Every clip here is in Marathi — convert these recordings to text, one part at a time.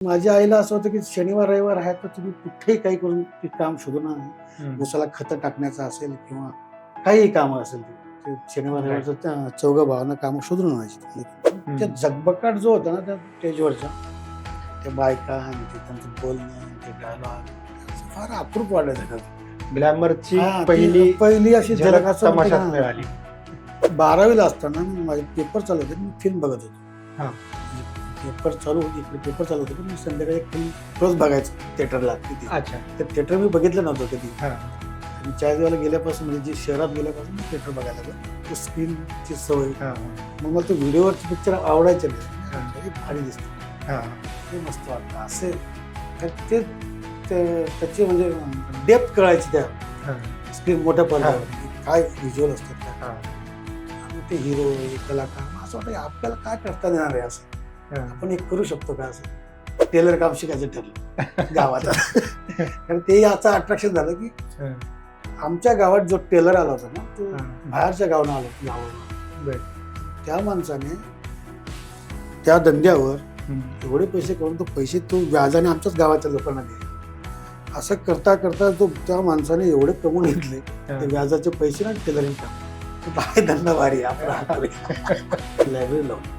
माझ्या आईला असं होतं की शनिवार रविवार आहे तर तुम्ही कुठेही काही करून ते काम शोधून आणा. उसाला खतं टाकण्याचं असेल किंवा काहीही कामं असेल ते शनिवार राईट. रविवारचं त्या चौघं भावांना कामं शोधून आणायची. त्या झगबकाट जो होता ना त्या स्टेजवरच्या त्या बायका आणि ते त्यांचं बोलणं ते डायलॉग फार अप्रूप वाटायचं. ग्लॅमरची हा, पहिली पहिली अशी झलक झलक असं वाटतं तमाशात का, मिळाली. 12वीला असताना माझे पेपर चालू होते, मी फिल्म बघत होतो. हा. पेपर चालू होते, इकडे पेपर चालू होते, पण मी संध्याकाळी एक फिल्म रोज बघायचं थिएटरला. किती अच्छा. ते थिएटर मी बघितलं नव्हतं कधी. हा. मी चाळीसगावला गेल्यापासून म्हणजे जे शहरात गेल्यापासून मी थिएटर बघायला लागलो. तो स्क्रीनची सवय. हा. मग मला तो व्हिडिओवरचे पिक्चर आवडायचे नाही. हा. हे भारी दिसतं, हा. ते मस्त वाटतं असे. तर त्याची म्हणजे डेप्थ कळायची त्या हा. स्क्रीन मोठ्या पडद्यावर काय व्हिज्युअल असतात त्या. हा. आणि ते हिरो कलाकार असं वाटतं आपल्याला काय करता येणार आहे असं. हा. आपण एक करू शकतो का असं. टेलर काम शिकायचं ठरलं गावात. कारण ते याचं अट्रॅक्शन झालं की हा. आमच्या गावात जो टेलर आला होता ना तो हा. बाहेरच्या गावानं आला गावावर. बर. त्या माणसाने त्या धंद्यावर हम्म. एवढे पैसे करून तो पैसे तो व्याजाने आमच्याच गावाच्या लोकांना दिले. असं करता करता तो त्या माणसाने एवढे कमवून घेतले हा. ते व्याजाचे पैसे ना टेलरिंग काम. बाहेर धंदा भारी आहे आपला. लायब्ररी लावून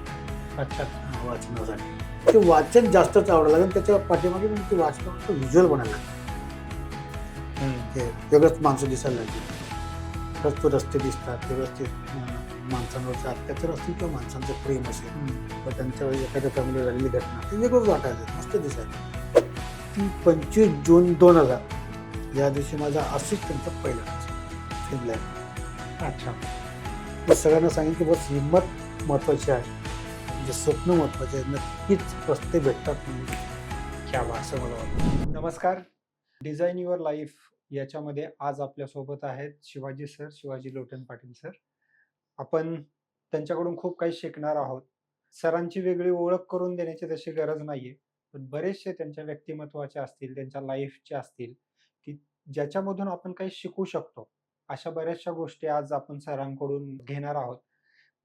अच्छा. वाचनासाठी. ते वाचन जास्तच आवडायला लागलं. त्याच्या पाठीमागे मग ते वाचनाचं व्हिज्युअल बनायला लागलं. ते वेगळंच माणसं दिसायला लागली. रस्ते रस्ते दिसतात, व्यवस्थित माणसांवरचे अत्याचार असतील किंवा माणसांचं प्रेम असेल किंवा त्यांच्यावर एखाद्या फॅमिली झालेली घटना ते वेगळंच वाटायचं, मस्त दिसायचं. ती 25 जून 2000 या दिवशी माझा असिस्टंटचा पहिला फिल्म लागला. अच्छा. मी सगळ्यांना सांगितलं की बस हिंमत महत्वाची आहे, म्हणजे स्वप्न महत्वाचे आहे. नक्कीच रस्ते भेटतात म्हणजे क्या बात. असं मला वाटतं. नमस्कार. डिझाईन युअर लाईफ याच्यामध्ये आज आपल्यासोबत आहेत शिवाजी सर, शिवाजी लोटन पाटील सर. आपण त्यांच्याकडून खूप काही शिकणार आहोत. सरांची वेगळी ओळख करून देण्याची तशी गरज नाहीये, पण बरेचसे त्यांच्या व्यक्तिमत्वाचे असतील, त्यांच्या लाईफचे असतील, की ज्याच्यामधून आपण काही शिकू शकतो. अशा बऱ्याचशा गोष्टी आज आपण सरांकडून घेणार आहोत.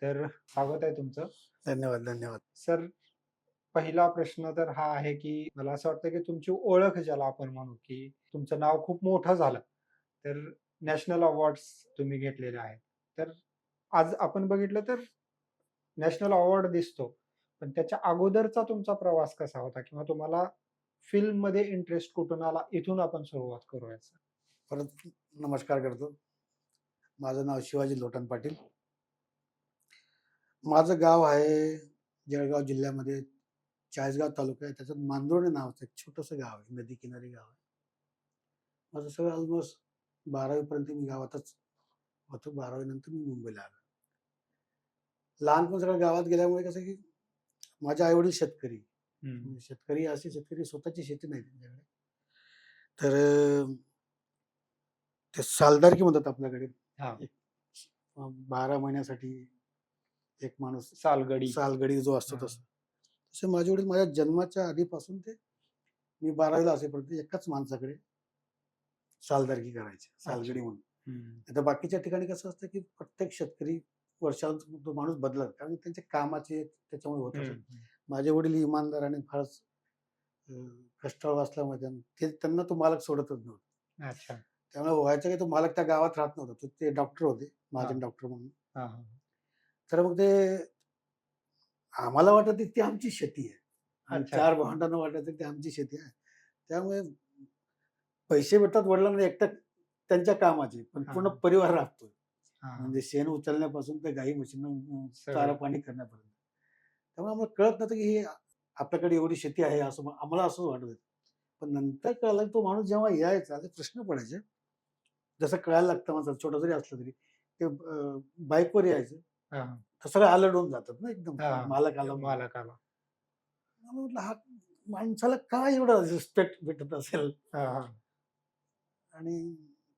तर स्वागत आहे तुमचं. धन्यवाद धन्यवाद. सर, पहिला प्रश्न तर हा आहे, की मला असं वाटतं, की तुमची ओळख ज्याला आपण म्हणू, की तुमचं नाव खूप मोठं झालं, तर नॅशनल अवॉर्ड्स तुम्ही घेतलेले आहेत. तर आज आपण बघितलं तर नॅशनल अवॉर्ड दिसतो, पण त्याच्या अगोदरचा तुमचा प्रवास कसा होता? किंवा तुम्हाला फिल्ममध्ये इंटरेस्ट कुठून आला? इथून आपण सुरुवात करूया सर. परत नमस्कार करतो. माझं नाव शिवाजी लोटन पाटील. माझं गाव आहे जळगाव जिल्ह्यामध्ये चाळीसगाव तालुका आहे. त्याच्यात मांदोर्णे नावाचं एक छोटंसं गाव आहे, नदी किनारी गाव आहे. माझं सगळं ऑलमोस्ट 12वी पर्यंत मी गावातच होतो. 12वी नंतर मी मुंबईला आलो. लहानपण सगळं गावात गेल्यामुळे कसं की माझे आई वडील शेतकरी. म्हणजे शेतकरी असे शेतकरी स्वतःची शेती नाही त्यांच्याकडे. तर ते सालदारकी म्हणतात आपल्याकडे. हां. एक 12 महिन्यासाठी एक माणूस सालगडी. सालगडी जो असतो हां. तसं. तसे माझे वडील माझ्या जन्माच्या आधीपासून ते मी 12वीला असेपर्यंत एकाच माणसाकडे सालदारकी करायचे, सालगडी म्हणून. आता बाकीच्या ठिकाणी कसं असतं की प्रत्येक शेतकरी वर्षाला तो माणूस बदलत, कारण त्यांच्या कामाचे त्याच्यामुळे होत असत. माझे वडील इमानदार आणि फारच कष्टाळू असल्यामुळे त्यांना तो मालक सोडतच नव्हता. अच्छा. त्यामुळे व्हायचं की तो मालक त्या गावात राहत नव्हता. ते डॉक्टर होते, महाजन हां. डॉक्टर म्हणून. हां, हां. तर मग ते आम्हाला वाटत ती आमची शेती आहे. आणि अच्छा. 4 भावंडांना वाटायचं ती आमची शेती आहे. त्यामुळे पैसे भेटतात वडिलांना एकट्या त्यांच्या कामाचे, पण पूर्ण हां. परिवार राबतोय. हां. म्हणजे शेण उचलण्यापासून ते गाई म्हशींना चारा सगळं. पाणी करण्यापर्यंत. त्यामुळे आम्हाला कळत नव्हतं की हे आपल्याकडे एवढी शेती आहे असं आम्हाला असं वाटत होतं. पण नंतर कळलं तो माणूस जेव्हा यायचा ते प्रश्न पडायचे. जसं कळायला लागतं माझं छोटं जरी असलं तरी ते बाईकवर यायचं. हां. तर सगळं अलर्ट होऊन जातात ना एकदम. हां. मालक आला म्हणून. मालक आला. मला म्हटलं हा माणसाला काय एवढं रिस्पेक्ट भेटत असेल. हां, हां. आणि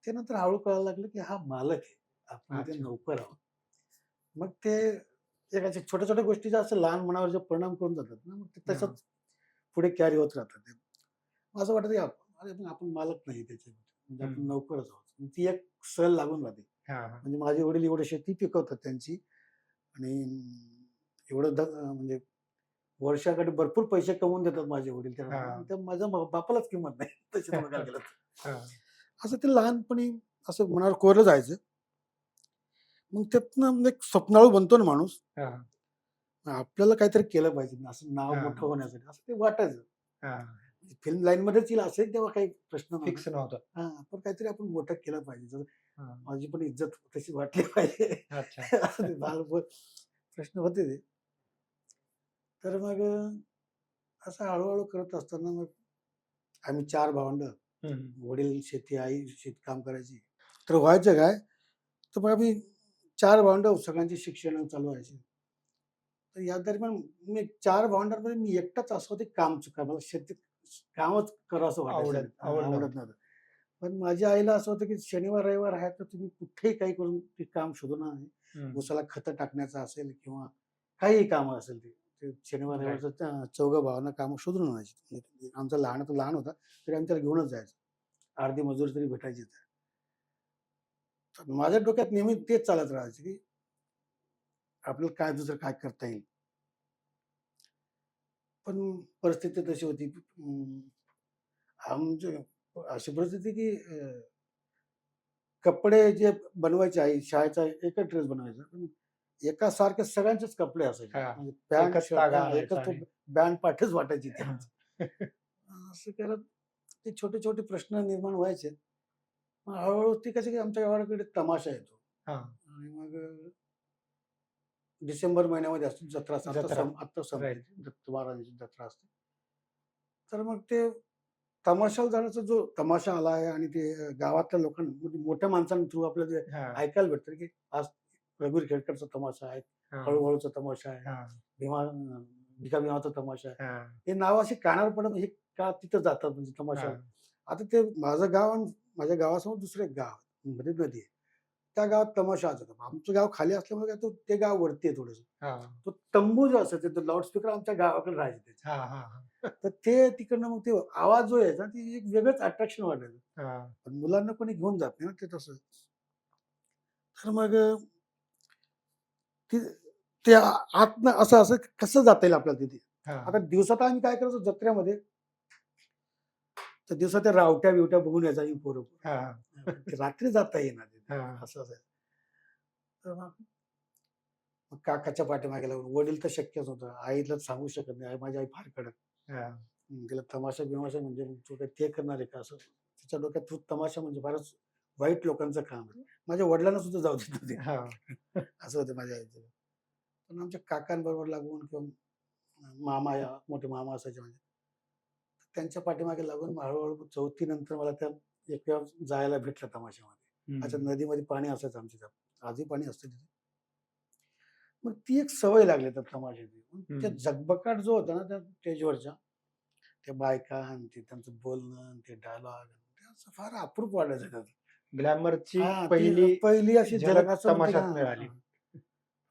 ते नंतर हळू कळायला लागलं की हा मालक आहे, आपण ते अच्छा. नोकर आहोत. मग ते एक अशा छोट्या छोट्या गोष्टी ज्या असं लहान मनावर जे परिणाम करून जातात ना, मग ते हां. तसंच पुढे कॅरी होत राहतात ते. असं वाटतं की अरे पण आपण मालक नाही त्याच्यामध्ये, म्हणजे आपण नोकरच आहोत. मग ती एक सल लागून राहते. हां, हां. म्हणजे माझे वडील एवढी शेती पिकवतात त्यांची आणि एवढं म्हणजे वर्षाकडे भरपूर पैसे कमवून देतात माझे वडील हा. त्याला, त्या माझ्या बापालाच किंमत नाही तशी बघायला गेलं तर. हा. असं ते लहानपणी असं मनावर कोरलं जायचं. मग त्यातनं एक स्वप्नाळू बनतो ना माणूस, हा. आपल्याला काहीतरी केलं पाहिजे ना, असं नाव हा. मोठं होण्यासाठी असं ते वाटायचं. हा. फिल्म लाईन मध्येच येईल असेल तेव्हा काही प्रश्न नव्हता. फिक्स नव्हतं. हा, पण काहीतरी आपण मोठं केलं पाहिजे, जर हा. माझी पण इज्जत तशी वाटली पाहिजे. अच्छा. असं ते बालपण प्रश्न होते ते. तर मग असं हळूहळू करत असताना मग आम्ही 4 भावंड, वडील शेती, आई शेतकाम करायची. तर व्हायचं काय, तर मग आम्ही 4 भावंड, सगळ्यांची शिक्षण चालू व्हायची. तर या दरम्यान मी 4 भावंडांमध्ये मी एकटाच असं होते काम चुका. मला शेतीत कामच करावंसं वाटायचं नाही. आवड आवडत नव्हती. नव्हतं. पण माझ्या आईला असं होतं, की शनिवार, रविवार आहे तर तुम्ही कुठेही काही करून ते काम शोधून आणा. ऊसाला खतं टाकण्याचं असेल किंवा काहीही कामं असेल ते शनिवार, राईट. रविवारचं चौघं भावांना कामं शोधून आणायची. म्हणजे आमचा लहान तर लहान होता, तरी आम्ही त्याला घेऊनच जायचो. अर्धी मजुरी तरी भेटायची. तर माझ्या डोक्यात नेहमी तेच चालत राहायचं, की आपल्याला काय दुसरं काय करता येईल. पण परिस्थिती तशी होती, आमची अशी परिस्थिती, की कपडे जे बनवायचे आई, शाळेचा एकच ड्रेस बनवायचा. पण एका सारखे सगळ्यांचेच कपडे असायचे. हा. म्हणजे पॅन्ट, एकच शर्ट तागा आणायचा एकच तो आणि बँड पाठच वाटायची ती आमची. असं करत ते छोटे-छोटे प्रश्न निर्माण व्हायचे. मग हळू-हळू ती कशी, की आमच्या गावाकडे तमाशा येतो हा. आणि मग डिसेंबर महिन्यामध्ये असते जत्रा. जत्रा. आत्ता संपली राईट. दत्त महाराजांची जत्रा असते. तर मग ते तमाशाला जाण्याचा जो तमाशा आला आहे आणि ते गावातल्या लोकांना, म्हणजे मोठ्या माणसांच्या थ्रू आपल्याला जे हा. ऐकायला भेटतं, की आज रघुवीर खेडकरचा तमाशा आहे, हा. हळूहळूचा तमाशा आहे, हा. भिका भीमाचा तमाशा आहे. हा. हे नाव अशी कानावर पडत, हे का तिथं जातात म्हणजे तमाशा. हा. आता ते माझं गाव आणि माझ्या गावासमोर दुसरं एक गाव आहे, मध्ये नदी आहे. त्या गावात तमाशा असायचा. आमचं गाव खाली असल्यामुळे काय ते गाव वरती आहे थोडंसं. हा. तो तंबू जो असायचा, तो लाऊडस्पीकर आमच्या गावाकडे राहायचे त्याचे. हा. हा. तर ते तिकडनं मग ते आवाज जो यायचा, ते एक वेगळंच अट्रॅक्शन वाटायचं. हा. पण मुलांना कोणी घेऊन जात नाही ना ते तसं. तर मग ते ते आतनं असं असं कसं जाता येईल आपल्याला तिथे. हा. आता दिवसात आम्ही काय करायचो जत्रेमध्ये, तर दिवसात त्या रावट्या-बिवट्या बघून यायचा आम्ही पोरं. हा. ते रात्री जाता येईना तिथे. हा. असं असायचं. तर मग काकाच्या पाठीमागे लागून, वडील तर शक्यच होतं. आईला सांगू शकत नाही. माझी आई फार कडक. हा. तिला तमाशा-बिमाशा म्हणजे मग तू काय ते करणार आहे का असं. तिच्या डोक्यात तू तमाशा म्हणजे फारच वाईट लोकांचं काम आहे. माझ्या वडिलांना सुद्धा जाऊ देत नव्हते. हा. असं होतं माझ्या आईचं. पण आमच्या काकांबरोबर लागून किंवा मामा, मोठे मामा असायचे माझे. त्यांच्या पाठीमागे लागून मग हळू-हळू 4थी नंतर मला त्या एक वेळा जायला भेटलं तमाशामध्ये. अच्छा, नदीमध्ये पाणी असायचं आमच्या इथं. आजही पाणी असतं तिथे. मग ती एक सवय लागली त्या तमाशाची. मग त्या झगबगाट जो होता ना त्या स्टेजवरच्या, त्या बायका आणि ते त्यांचं बोलणं आणि ते डायलॉग, ते असं फार अप्रूप वाटायचं त्याचं. ग्लॅमरची हां, ती पहिली पहिली अशी झलक झलक असं म्हणते तमाशात ना, मिळाली.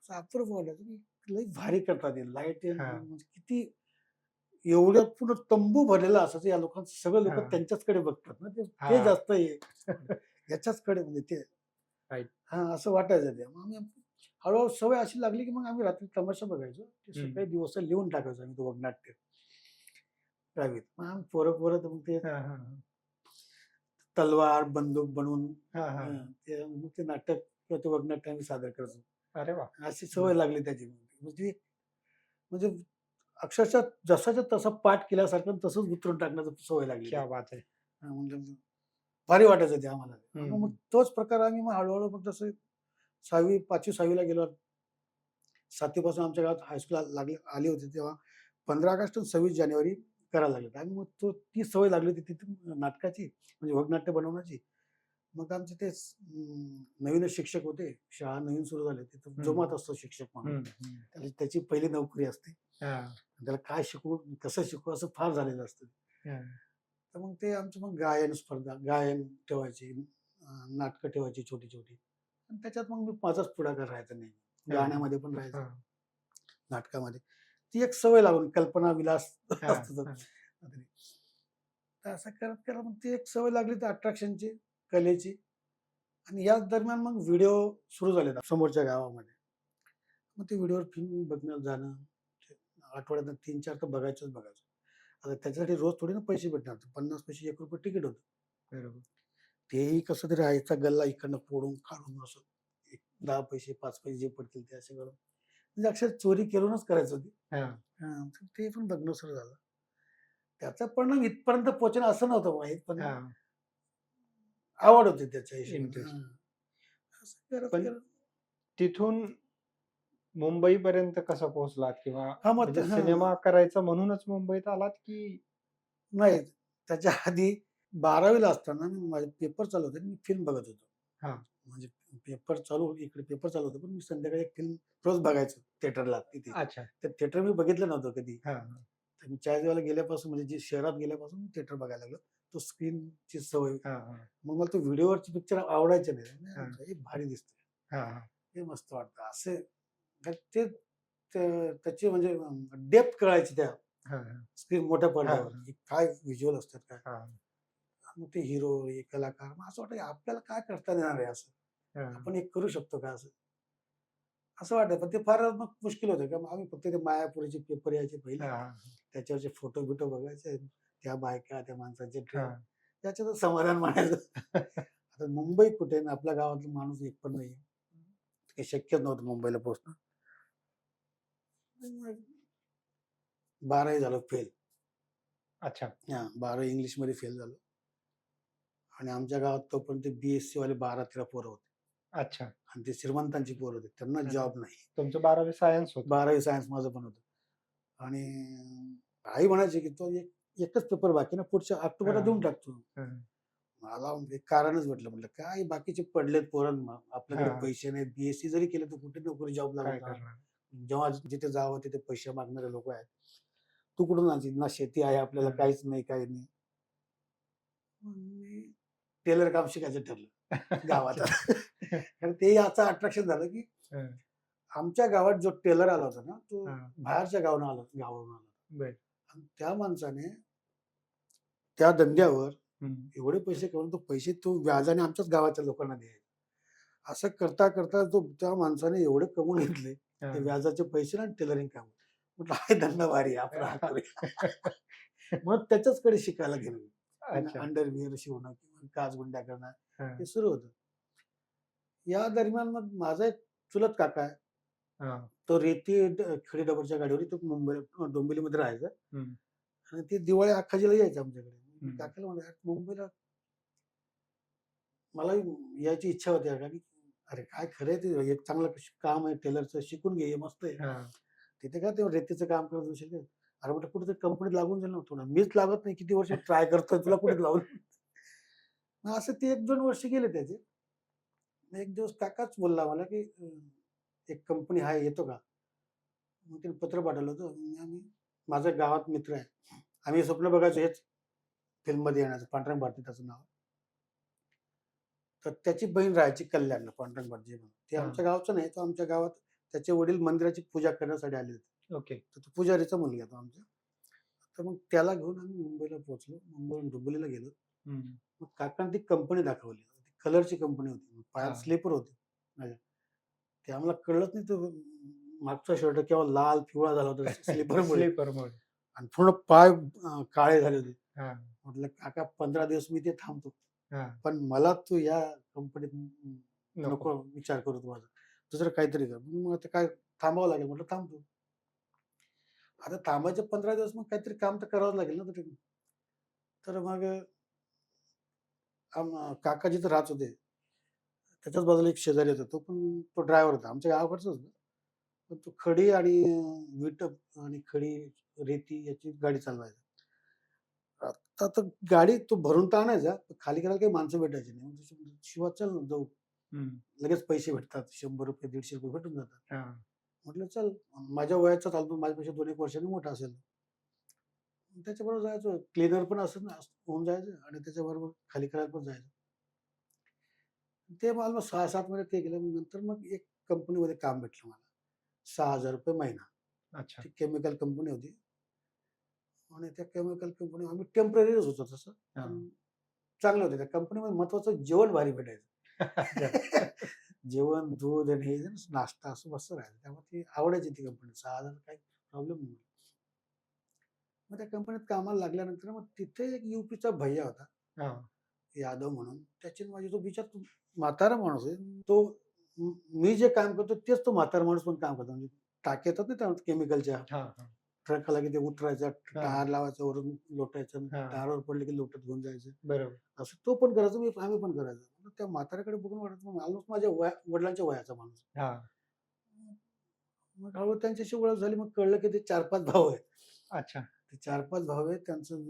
असं अप्रूप वाटायचं, की लई भारी करतात हे. लाईट हा. म्हणजे किती एवढं पूर्ण तंबू भरलेला असायचं. या लोकांचं सगळे लोक हा. त्यांच्याचकडे बघतात ना, ते हा. जास्त हे याच्याचकडे म्हणजे ते. राईट. हां, असं वाटायचं ते. मग आम्ही हळू-हळू सवय अशी लागली, की मग आम्ही रात्री तमाशा बघायचो. ते सकाळी दिवसा लिहून टाकायचो आम्ही तो वगनाट्य डायरीत. मग आम्ही पोरं मग ते हा. हा. तलवार, बंदूक बनवून हा. हा. ते मग ते नाटक किंवा ते वगनाट्य आम्ही सादर करायचो. अरे वा. अशी सवय लागली त्याची. म्हणजे म्हणजे अक्षरशः जसाच्या तसा पाठ केल्यासारखं आणि तसंच उतरून टाकण्याची सवय लागली. क्या बात आहे. म्हणजे भारी वाटायचं ते आम्हाला. हम्म. मग तोच प्रकार आम्ही मग हळू-हळू मग तसं 6वी 5वी-6वी ला गेलो. 7वी पासून आमच्या गावात हायस्कूल आली होती तेव्हा 15 ऑगस्ट आणि 26 जानेवारी करायला लागले. आणि मग ती सवय लागली होती तिथून नाटकाची, म्हणजे वगनाट्य बनवण्याची. मग आमचे ते नवीनच शिक्षक होते. शाळा नवीन सुरू झाली. तिथं जोमात असतो शिक्षक म्हणून. त्याची पहिली नोकरी असते. त्याला काय शिकवू, कसं शिकवू असं फार झालेलं असतं. तर मग ते आमचं मग गायन स्पर्धा, गायन ठेवायची, नाटकं ठेवायची छोटी-छोटी. आणि त्याच्यात मग मी माझाच पुढाकार राहायचा नाही. गाण्यामध्ये पण राहायचं, नाटकामध्ये. ती एक सवय लागून कल्पना विलास असतो. तर असं करत मग ती एक सवय लागली त्या अट्रॅक्शनची, कलेची. आणि याच दरम्यान मग व्हिडिओ सुरू झाले समोरच्या गावामध्ये. मग ते व्हिडिओवर फिल्म बघण्यात जाणं, आठवड्यातनं 3-4 तर बघायचंच बघायचं. आता त्याच्यासाठी रोज थोडी ना पैसे भेटणार. 50 पैसे ₹1 तिकीट होतं. बरोबर. तेही कसं तरी आईचा गल्ला इकडनं फोडून काढून असं एक 10 पैसे, 5 पैसे जे पडतील ते असे करून म्हणजे अक्षरशः चोरी करूनच करायचं ते. हां. तर ते पण बघणं सुरू झालं. त्याचा परिणाम इथपर्यंत पोहोचणं असं नव्हतं माहीत, पण हां. आवड होती त्याच्या हिशोबाने. इंटरेस्ट. असं करत पण करत तिथून मुंबईपर्यंत कसा पोहोचलात किंवा हां, मग म्हणजे सिनेमा करायचा म्हणूनच मुंबईत आलात की नाही. त्याच्या आधी 12वी ला असताना मी माझे पेपर चालू होते. मी फिल्म बघत होतो. हां. म्हणजे पेपर चालू इकडे पेपर चालू होते, पण मी संध्याकाळी एक फिल्म रोज बघायचो थिएटरला तिथे. अच्छा. ते थिएटर मी बघितलं नव्हतं कधी. हां, हां. तर मी चाळीसगावला गेल्यापासून म्हणजे जे शहरात गेल्यापासून थिएटर बघायला लागलो. तो स्क्रीनची सवय. हां, हां. मग मला तो व्हिडिओवरचे पिक्चर आवडायचे नाही. हां. हे भारी दिसतंय. हां, हां. हे मस्त वाटतं. असे तर ते त्याची म्हणजे डेप्थ कळायची त्या हां, हां. स्क्रीन मोठ्या हां, पडद्यावर, हां. की काय व्हिज्युअल असतात काय. हां, मग ते हिरो, हे कलाकार मग असं वाटतं आपल्याला काय करता येणार आहे असं. हां. आपण एक करू शकतो का असं? असं वाटायचं. पण ते फार मग मुश्किल होतं का आम्ही फक्त ते मायापुरीचे पेपर यायचे पहिले. हां, हां. त्याच्यावरचे फोटो-बिटो बघायचे. त्या बायका, त्या माणसाचे ड्रेस हां. त्याच्यातच समाधान मानायचं. आता मुंबई कुठे आहे आणि आपल्या गावातला माणूस एक पण नाहीये. ते शक्यच नव्हतं मुंबईला पोहोचणं. मग 12वी झालो फेल. अच्छा. 12वी इंग्लिशमध्ये फेल झालो. आणि आमच्या गावात तोपर्यंत बी-एस-सी वाले 12-13 पोरं होते. अच्छा. आणि ते श्रीमंतांची पोरं होते. त्यांना हां. जॉब नाही. तुमचं 12वी सायन्स होतं. 12वी सायन्स माझं पण होतं. आणि आई म्हणायची, की "तो एकच पेपर बाकी ना, पुढच्या ऑक्टोबरला देऊन हां. टाक तू." हां. मला एक कारणच भेटलं. म्हटलं काय बाकीचे पडलेत पोरं आपल्याकडे हां. पैसे नाहीत. बी-एस-सी जरी केलं तर कुठे नोकरी जॉब लागत काय नाही. करणार? जेव्हा जिथे जावं तिथे पैसे मागणारे लोकं आहेत. तू कुठून आणशील? ना शेती आहे आपल्याला, हां. काहीच नाही, काही नाही. मग मी टेलर काम शिकायचं ठरलं गावात. अच्छा. कारण ते याचं अट्रॅक्शन झालं, की हं. आमच्या गावात जो टेलर आला होता ना, तो हां. बाहेरच्या गावावरून आला होता. बरं. आणि त्या माणसाने त्या धंद्यावर हं. एवढे पैसे कमवून तो पैसे तो व्याजाने आमच्याच गावाच्या लोकांना द्यायचा. असं करता करता त्या माणसाने एवढे कमवून घेतले, ते हां. व्याजाचे पैसे आणि टेलरिंग काम. म्हटलं हा धंदा भारी आहे, आपण हा करूया. मग त्याच्याचकडे शिकायला गेलो. अच्छा. अंडरविअर शिवणं किंवा काचगुंड्या करणं हां. हे सुरू होतं. या दरम्यान मग माझा एक चुलत काका आहे. हां. तो खडी डबरच्या गाडीवर तो डोंबिवलीमध्ये राहायचा. हं. आणि ते दिवाळी अख्खाजीला यायचं आमच्याकडे. मी हं. काकाला म्हणलं, "यार मुंबईला मला यायची इच्छा होती यार." आणि अरे काय खरं आहे ते एक चांगलं काम आहे टेलरचं शिकून घे, हे मस्त आहे. हां. तिथे काय ते रेतीचं काम करत बसेल का? अरे म्हटलं कुठेतरी कंपनीत लागून जाईल ना थोडं. मीच लागत नाही किती वर्ष ट्राय करतोय तुला कुठे लावून. मग असं ते 1-2 वर्ष गेले त्याचे. मग एक दिवस काकाच बोलला मला, की "एक कंपनी आहे येतो का?" मग त्याने पत्र पाठवलं होतं. माझ्या गावात मित्र आहे. आम्ही स्वप्न बघायचो हेच फिल्ममध्ये येण्याचं. पांडुरंग भारती त्याचं नाव. तर त्याची बहीण राहायची कल्याणला पांडुरंग भारती म्हणून. ते हां. आमच्या गावचं नाही. तो आमच्या गावात त्याचे वडील मंदिराची पूजा करण्यासाठी आले होते. ओके. तर तो पुजारीचा मुलगा तो आमचा. तर मग त्याला घेऊन आम्ही मुंबईला पोहोचलो. मुंबईहून डोंबिवलीला गेलो. हं. मग काकांनी ती कंपनी दाखवली. ती कलरची कंपनी होती. पायात हां. स्लीपर होते माझ्या. ते आम्हाला कळलंच नाही तो मागचा शर्ट केव्हा लाल पिवळा झाला होता स्लीपरमुळे स्लीपरमुळे. आणि पूर्ण पाय काळे झाले होते. हां. म्हटलं, "काका 15 दिवस मी इथे थांबतो. हां. पण मला तू या कंपनीत नको. नको विचार करू तू माझा. दुसरं काहीतरी कर." मग आता काय थांबावं लागेल म्हटलं थांबतो. आता थांबायचे 15 दिवस मग काहीतरी काम तर करावंच लागेल ना तिथे. तर मग काका जिथं राहत होते, त्याच्याच बाजूला एक शेजारी होता. तो ड्रायव्हर होता. आमच्या गावाकडचाच होता. पण तो खडी आणि विट आणि खडी, रेती याची गाडी चालवायचा. आता तर गाडी तो भरून तर आणायचा, पण खाली करायला काही माणसं भेटायची नाही. मग तो शिवा चल ना जाऊ. हं. लगेच पैसे भेटतात. ₹100 ₹150 भेटून जातात. हां. म्हटलं चल, माझ्या वयाचा चालतो, माझ्यापेक्षा 2-1 वर्षांनी मोठा असेल. त्याच्याबरोबर जायचो. क्लीनर पण असं ना होऊन जायचं आणि त्याच्याबरोबर खाली करायला पण जायचं. ते मला 6-7 महिने ते केलं. नंतर मग एक कंपनीमध्ये काम भेटलं मला. ₹6,000 महिना. अच्छा. ती केमिकल कंपनी होती आणि त्या केमिकल कंपनी आम्ही टेम्पररीच होतो तसं. हां. पण चांगलं होतं. त्या कंपनीमध्ये महत्त्वाचं जेवण भारी भेटायचं. अच्छा. जेवण, दूध आणि हे नाश्ता असं मस्त राहायचं. त्यामुळे ती आवडायची ती कंपनी. 6,000 काही प्रॉब्लेम नाही. मग त्या कंपनीत कामाला लागल्यानंतर मग तिथे एक युपीचा भैया होता, हा. यादव म्हणून. त्याची आणि माझी, तो बिचारा म्हातारा माणूस आहे. तो मी जे काम करतो तेच तो म्हातारा माणूस पण काम करतो. म्हणजे टाक्या येतात ना त्या केमिकलच्या, हा. हा. ट्रक आला की ते उतरायचं, हा. टायर लावायचं, वरून लोटायचं, हा. टायरवर पडले की लोटत घेऊन जायचं. बरोबर. असं तो पण करायचा, आम्ही पण करायचो. मग त्या म्हाताऱ्याकडे बघून वाटत मग ऑलमोस्ट माझ्या वडिलांच्या वयाचा माणूस. हा. मग हळूहळू त्यांच्याशी ओळख झाली. मग कळलं की ते 4-5 भाऊ आहेत. अच्छा. ते 4-5 भाऊ आहेत. त्यांचं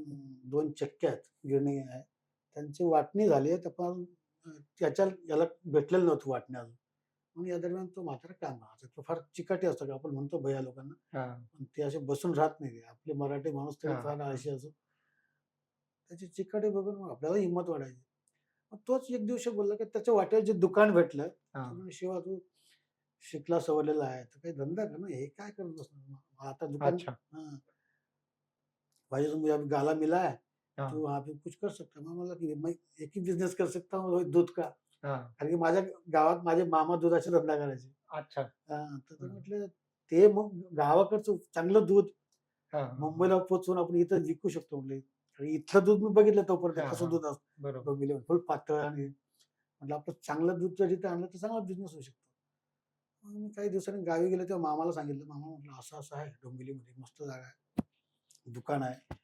2 चक्क्या आहेत, गिरणी आहे. त्यांची वाटणी झाली आहे. पण त्याच्या याला भेटलेलं नव्हतं वाटणी अजून. मग या दरम्यान तो म्हातारा काम करायचा. तो फार चिकाटी असतो, का आपण म्हणतो भैया लोकांना. हा. पण ते असे बसून राहत नाही. आपले मराठी माणूस तरी हा. फार हा. आळशी असो. त्याची चिकाटी बघून मग आपल्याला हिंमत वाढायची. मग तोच एक दिवशी बोलला की त्याच्या वाट्यावर जे दुकान भेटलं, हा. तो म्हणे, "शिवा, तू शिकला सवरलेला आहे, तर काही धंदा कर ना, हे काय करत बसणार? मग आता दुकान, अच्छा. हाँ, भाई तुम अभी गाला मिला है, हा. तो वहाँ पे कुछ कर सकता है." मग मला की मैं एक ही बिझनेस कर सकता हूँ, दूध का. हा. कारण की माझ्या गावात माझे मामा दुधाचा धंदा करायचे. अच्छा. तर ते हं. म्हटलं, ते मग गावाकडचं चांगलं दूध हा. हा. मुंबईला पोहोचवून आपण इथं विकू शकतो म्हटले. आणि इथलं दूध मी बघितलं तोपर्यंत हा. कसं हा. दूध असतं बरोबर. डोंबिवलीमध्ये, फुल पातळ. आणि म्हटलं आपलं चांगलं दूध जर इथं आणलं तर चांगला बिझनेस होऊ शकतो. मग मी काही दिवसांनी गावी गेलो तेव्हा मामाला सांगितलं. मामा म्हटलं असं असं आहे डोंबिवलीमध्ये, मस्त जागा आहे, दुकान आहे,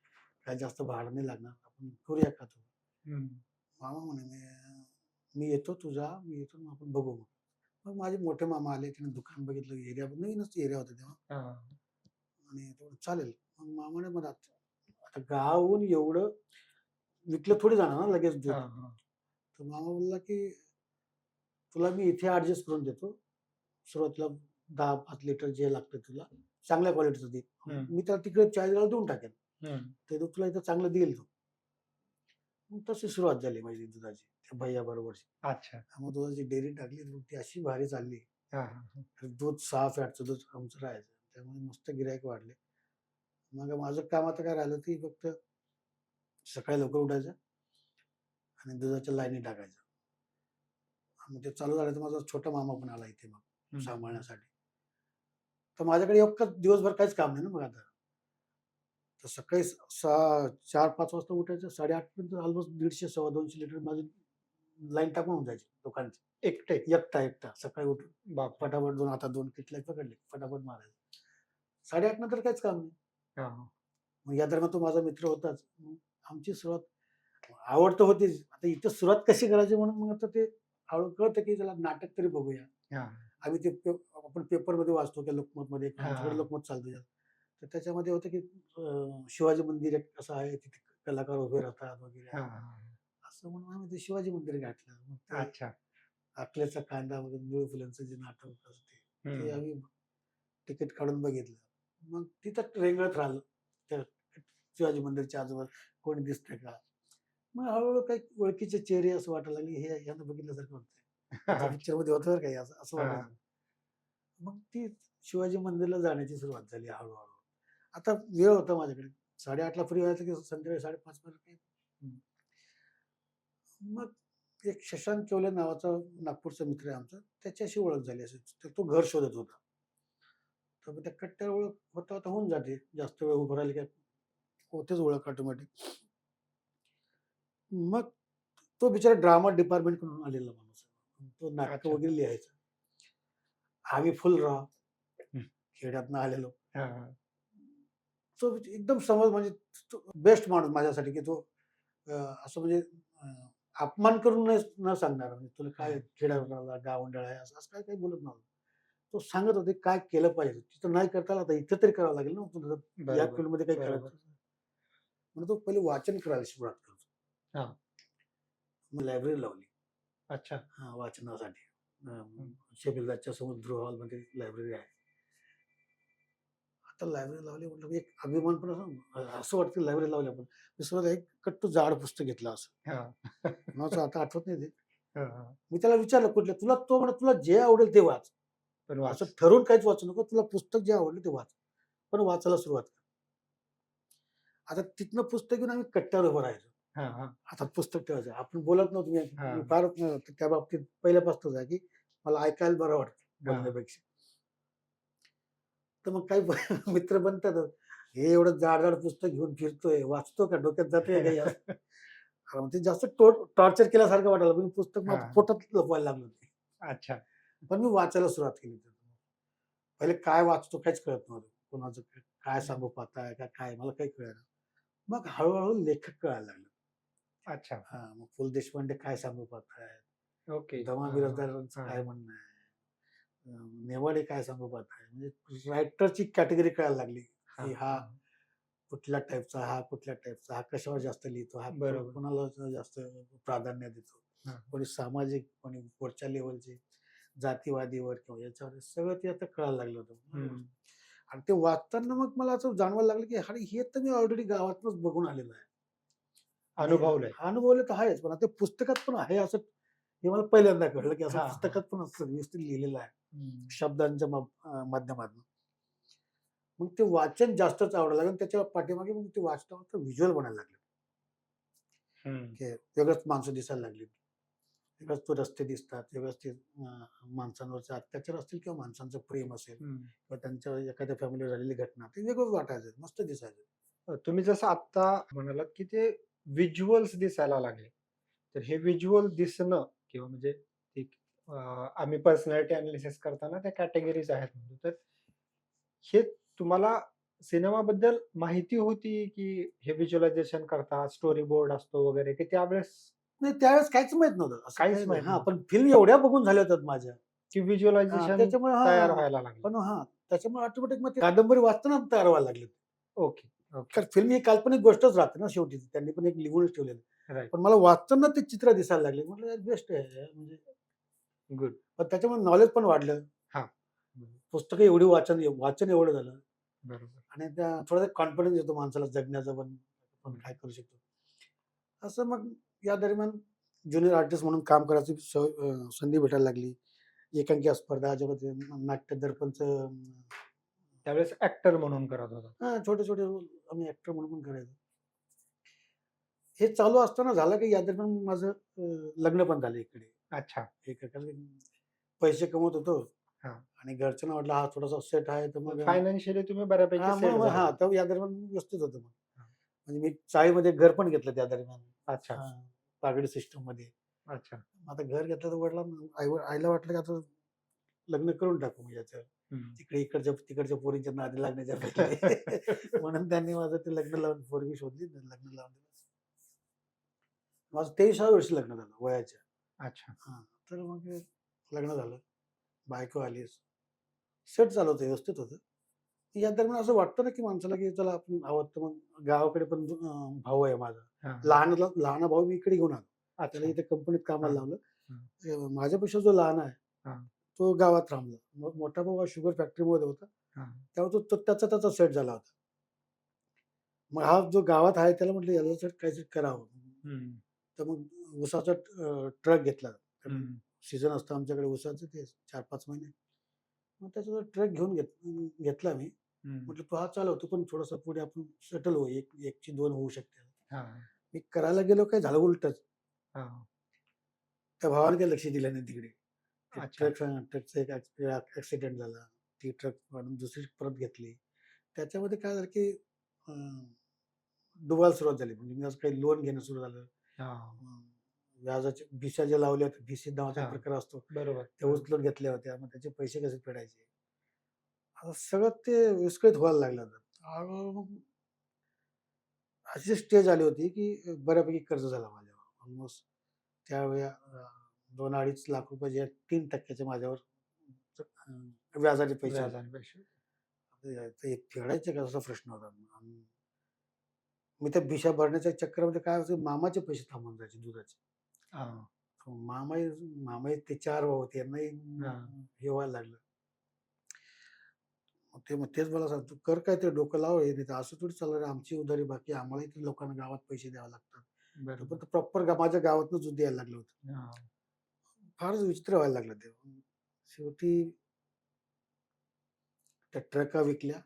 काय जास्त भाडं नाही लागणार, आपण करूया का तो. हम्म. मामा म्हणे, मी येतो, तू जा, मी येतो, मग आपण बघू. मग मग माझे मोठे मामा आले, त्याने दुकान बघितलं, एरिया नवीनच एरिया होता तेव्हा. हा. आणि तो म्हणे, चालेल. मग मामाने मला आता गावाहून एवढं विकलं थोडी जाणार ना लगेच दूध. हा. हा. तर मामा बोलला की तुला मी इथे ऍडजस्ट करून देतो, सुरुवातीला 10-5 लिटर जे लागतं तुला, चांगल्या क्वालिटीचं दे. हम्म. मी त्याला तिकडे 40 देऊन टाकेन, हम्म. ते दूध तुला इथं चांगलं देईल तो. मग तशी सुरुवात झाली माझी दुधाची, त्या भैया बरोबरची. अच्छा. मग दुधाची डेअरी टाकली, तर ती अशी भारी चालली. हा. हा. तर दूध 6 फॅटचं दूध आमचं राहायचं, त्यामुळे मस्त गिराईक वाढले. मग माझं काम आता काय राहिलं, ती फक्त सकाळी लवकर उठायचं आणि दुधाच्या लाईनी टाकायचं. मग ते चालू झालं तर माझा छोटा मामा पण आला इथे मग हम्म. सांभाळण्यासाठी. तर माझ्याकडे एकच दिवसभर काहीच काम नाही ना मग आता. तर सकाळी 4-5 वाजता उठायचं, 8:30 पर्यंत ऑलमोस्ट 150-250 लिटर माझी लाईन टाकून होऊन जायची दुकानची. एकटे. एकटा सकाळी उठून बाप. फटाफट 2 हातात 2 किटल्या पकडले, फटाफट मारायचं. 8:30 नंतर काहीच काम नाही. हा. मग या दरम्यान तो माझा मित्र होताच. मग आमची सुरुवात, आवड तर होतीच. आता इथं सुरुवात कशी करायची म्हणून मग आता ते हळू कळतं की त्याला नाटक तरी बघूया. हा. आम्ही ते आपण पेपरमध्ये वाचतो की लोकमतमध्ये, आमच्याकडे हा. लोकमत चालतं जास्त. तर त्याच्यामध्ये होतं की शिवाजी मंदिर एक असं आहे, तिथे कलाकार उभे राहतात वगैरे. हा. हा. असं म्हणून आम्ही ते शिवाजी मंदिर गाठलं. मग ते अच्छा. अकलेचा कांदा वगैरे, मुळू फुलांचं जे नाटक होतं ते हम्म. आम्ही तिकीट काढून बघितलं. मग तिथं रेंगळत राहिलं त्या शिवाजी मंदिरच्या आजूबाजू, कोणी दिसतंय का. मग हळूहळू काही ओळखीचे चेहरे असं वाटायला लागले, हे यांना बघितल्यासारखं वाटतंय, याच्या पिक्चरमध्ये होतं बरं काही, असं हा. वाटायचं. मग ती शिवाजी मंदिरला जाण्याची सुरुवात झाली हळूहळू. आता वेळ होता माझ्याकडे, 8:30ला फ्री व्हायचं की संध्याकाळी 5:30 पर्यंत. मग एक शशांक केवले नावाचा नागपूरचा मित्र आहे आमचा, त्याच्याशी ओळख झाली असेल. तर तो घर शोधत होता. तर मग त्या कट्ट्यावर ओळख होता होता होऊन जाते, जास्त वेळ उभं राहिलं की होतेच ओळख ऑटोमॅटिक. मग तो बिचारा ड्रामा डिपार्टमेंट कडून आलेला माणूस आहे. तो नाटकं अच्छा. वगैरे लिहायचा. आम्ही फुल राव हम्म. खेड्यातनं आलेलो. हा. हा. तो एकदम समज, म्हणजे बेस्ट माणूस माझ्यासाठी, की तो असं म्हणजे अपमान करून न सांगणार, म्हणजे तुला काय खेड्यात गावंडळ आहे असं असं काय काही बोलत नव्हतं. तो सांगत होते काय केलं पाहिजे. तिथं नाही करता आलं, आता इथं तरी करावं लागेल ना, तुला या बरोबर. फील्डमध्ये काही बरोबर. करायचं. म्हणून तो पहिले वाचन करायला सुरुवात करतो. हा. मग लायब्ररी लावली अच्छा. वाचनासाठी. शेबिलदाच्या समुद्र हॉलमध्ये लायब्ररी आहे. आता लायब्ररी लावली म्हटलं एक अभिमान पण असं वाटतं लायब्ररी लावली आपण. मी सुरुवात एक कट्टू जाड पुस्तक घेतलं असं. हा. कोणाचं आता आठवत नाही ते. हा. हा. मी त्याला विचारलं कुठलं तुला, तो म्हणा तुला जे आवडेल ते वाच. पण वाच. असं ठरवून काहीच वाचू नको, तुला पुस्तक जे आवडलं ते वाच. पण वाचायला सुरुवात कर. आता तिथनं पुस्तक घेऊन आम्ही कट्ट्यावर उभं राहायचो. हा. हा. हातात पुस्तक ठेवायचं. आपण बोलत नव्हतो. हा. मी फार त्या बाबतीत पहिल्यापासूनच आहे, की मला ऐकायला बरं वाटतं हा. बोलण्यापेक्षा. तर मग काही मित्र बनतातच. हे एवढं जाड पुस्तक घेऊन फिरतोय, वाचतो का? डोक्यात जातोय का यार? मग ते जास्त टॉर्चर केल्यासारखं वाटायला पण पुस्तक मग हां. पोटात लपवायला लागलं ते. अच्छा. पण मी वाचायला सुरुवात केली. पहिले काय वाचतो काहीच कळत नव्हतं. कोणाचं काय हं. सांगू पाहता का काय मला काही कळेना. मग हळू लेखक कळायला लागले. अच्छा. हां, मग पु. ल. देशपांडे काय सांगू पाहताय, ओके. द.मा. हां, हां. बिराजदारांचं हां. काय म्हणणं आहे, नेवाडे काय सांगू पाहताय. म्हणजे रायटरची कॅटेगरी कळायला लागली, हां, की हा हां. कुठल्या टाईपचा, हा कुठल्या टाईपचा, हा कशावर जास्त लिहितो, हा बरोबर. कोणाला जास्त प्राधान्य देतो. हां. कोणी सामाजिक, कोणी वरच्या लेव्हलचे, जातीवादीवर किंवा याच्यावर सगळं ते आता कळायला लागलं होतं. हं. आणि ते वाचताना मग मला असं जाणवायला लागलं, की अरे हे तर मी ऑलरेडी गावातनच बघून आलेलो आहे. आणि अनुभवलंय. अनुभवलं तर आहेच, पण आता ते पुस्तकात पण आहे असं हे मला पहिल्यांदा कळलं, की असं हां, हां. पुस्तकात पण असं व्यवस्थित लिहिलेलं आहे. हं. शब्दांच्या माध्यमातून. मग ते वाचन जास्तच आवडायला लागलं आणि त्याच्या पाठीमागे मग ते वाचता व्हिज्युअल बनायला लागलं. हं. की वेगळंच माणसं दिसायला लागली. वेगळंच तो रस्ते दिसतात, वेगळंच ते माणसांवरचे अत्याचार असतील किंवा माणसांचं प्रेम असेल हं. किंवा त्यांच्या एखाद्या फॅमिलीवर झालेली घटना, ते वेगळंच वाटायचं, मस्त दिसायचं. तुम्ही जसं आत्ता म्हणालात, की ते व्हिज्युअल्स दिसायला लागले. तर हे व्हिज्युअल दिसणं किंवा म्हणजे एक आम्ही पर्सनॅलिटी एनालिसिस करताना त्या कॅटेगरीज आहेत म्हणतो. तर हे तुम्हाला सिनेमाबद्दल माहिती होती, की हे व्हिज्युअलायझेशन करतात, स्टोरी बोर्ड असतो वगैरे, की त्यावेळेस नाही त्यावेळेस काहीच माहीत नव्हतं. असं काहीच काही माहीत हां, नव्हतं, पण फिल्म एवढ्या बघून झाल्या होत्यात माझ्या. की हां, व्हिज्युअलायझेशन त्याच्यामुळे तयार हां, व्हायला लागलं. पण हां, त्याच्यामुळे ऑटोमॅटिक मग ते कादंबरी वाचताना तयार व्हायला लागली. Okay, okay. कारण फिल्म ही काल्पनिक गोष्टच राहते ना शेवटी. त्यांनी पण एक लिहूनच ठेवलेलं. राइट. पण मला वाचताना ते चित्र दिसायला लागले. म्हटलं यार बेस्ट आहे म्हणजे गुड. पण त्याच्यामुळे नॉलेज पण वाढलं. हां. पुस्तकं एवढी वाचन एवढं झालं बरोबर. आणि त्या थोडा कॉन्फिडन्स येतो माणसाला जगण्याचा पण, आपण हं. काय करू शकतो. असं मग या दरम्यान ज्युनियर आर्टिस्ट म्हणून काम करायची संधी भेटायला लागली. एकांकिका स्पर्धा ज्यामध्ये नाट्य दर्पणचं त्यावेळेस ॲक्टर म्हणून करत होता. छोटे-छोटे रोल आम्ही ॲक्टर म्हणून पण करायचो. हे चालू असताना झालं की या दरम्यान माझं लग्न पण झालं इकडे. अच्छा. कारण पैसे कमवत होतो हां. आणि घरच्यांना वाटलं हा थोडासा सेट आहे तर मग फायनान्शियली तुम्ही बऱ्यापैकी हां, सेट मग झालेले. तर या दरम्यान व्यवस्थित होतं मग. हां. म्हणजे मी चाळीमध्ये घर पण घेतलं त्या दरम्यान. अच्छा, हां, पागडी सिस्टममध्ये. अच्छा. आता घर घेतलं तर आईला वाटलं की आता लग्न करून टाकू म्हणजे याच्यावर. हं. तिकडे तिकडच्या पोरींच्या नादी लागण्याच्या पहिले. म्हणून त्यांनी माझं ते लग्न लावून पोरगी शोधली लग्न लावून दिलं. माझं 23व्या वर्षी लग्न झालं वयाच्या. अच्छा. हां, तर मग लग्न झालं. बायको आली. सेट झालं होतं, व्यवस्थित होतं. या दरम्यान असं वाटतं ना, की माणसाला की चला आपण आहोत तर मग गावाकडे पण भाऊ आहे माझा. हां, हां. लहाना भाऊ मी इकडे घेऊन आलो. त्याला अच्छा. इथे कंपनीत कामाला हां, लावलं. हां, माझ्यापेक्षा जो लहान आहे, हां, तो गावात थांबला. मग मोठा भाऊ हा शुगर फॅक्टरीमध्ये होता. हां. तेव्हा तो त्याचा सेट झाला होता. मग हा जो गावात आहे त्याला म्हटलं याला सेट काहीतरी करावं. हं, तर मग उसाचा ट्रक घेतला. कारण हं, सीझन असतं आमच्याकडे उसाचं ते 4-5 महिने. मग त्याचा ट्रक घेतला मी. हं. म्हटलं, "तू हा चालव, तू पण थोडंसं पुढे आपण सेटल होऊ. एकची 2 होऊ शकते." हां, मी करायला गेलो, काय झालं उलटंच. हां. त्या भावाने काही लक्ष दिलं नाही तिकडे. ते अच्छा. ट्रकचा एक ॲक्सिडेंट झाला. ती ट्रक काढून दुसरी परत घेतली. त्याच्यामध्ये काय झालं, की अ, डुबायला सुरुवात झाली. म्हणजे मी असं काही लोन घेणं सुरू झालं. हां, अ, व्याजाच्या भिशा ज्या लावल्या होत्या, भिशी नावाचा हां. प्रकार असतो. बरोबर, त्या बरोबर. उचलून घेतल्या होत्या. मग त्याचे पैसे कसे फेडायचे? आता सगळं ते विस्कळीत व्हायला लागलं होतं. हळू मग अशी स्टेज आली होती, की बऱ्यापैकी कर्ज झालं माझ्यावर. ऑलमोस्ट त्यावेळी 2-2.5 लाख रुपये जे 3% माझ्यावर व्याजाचे पैसे होते. व्याजाने पैसे. ते फेडायचे का असा प्रश्न होता. आणि मी त्या बिशा भरण्याच्या चक्करमध्ये काय व्हायचं मामाचे पैसे थांबून जायचे दुधाचे. हां, मामाही मामाही ते 4 भाऊ त्यांनाही हां. हे व्हायला लागलं. मग तेच मला सांगतो, "कर काहीतरी डोकं लाव हे नाही तर असं थोडी चालणार आहे. आमची उधारी बाकी आम्हालाही ते लोकांना गावात पैसे द्यावे लागतात." बरोबर. तोपर्यंत प्रॉपर माझ्या गावातनंच दूध द्यायला लागलं होतं. हां. फारच विचित्र व्हायला लागलं ते. शेवटी त्या ट्रका विकल्या.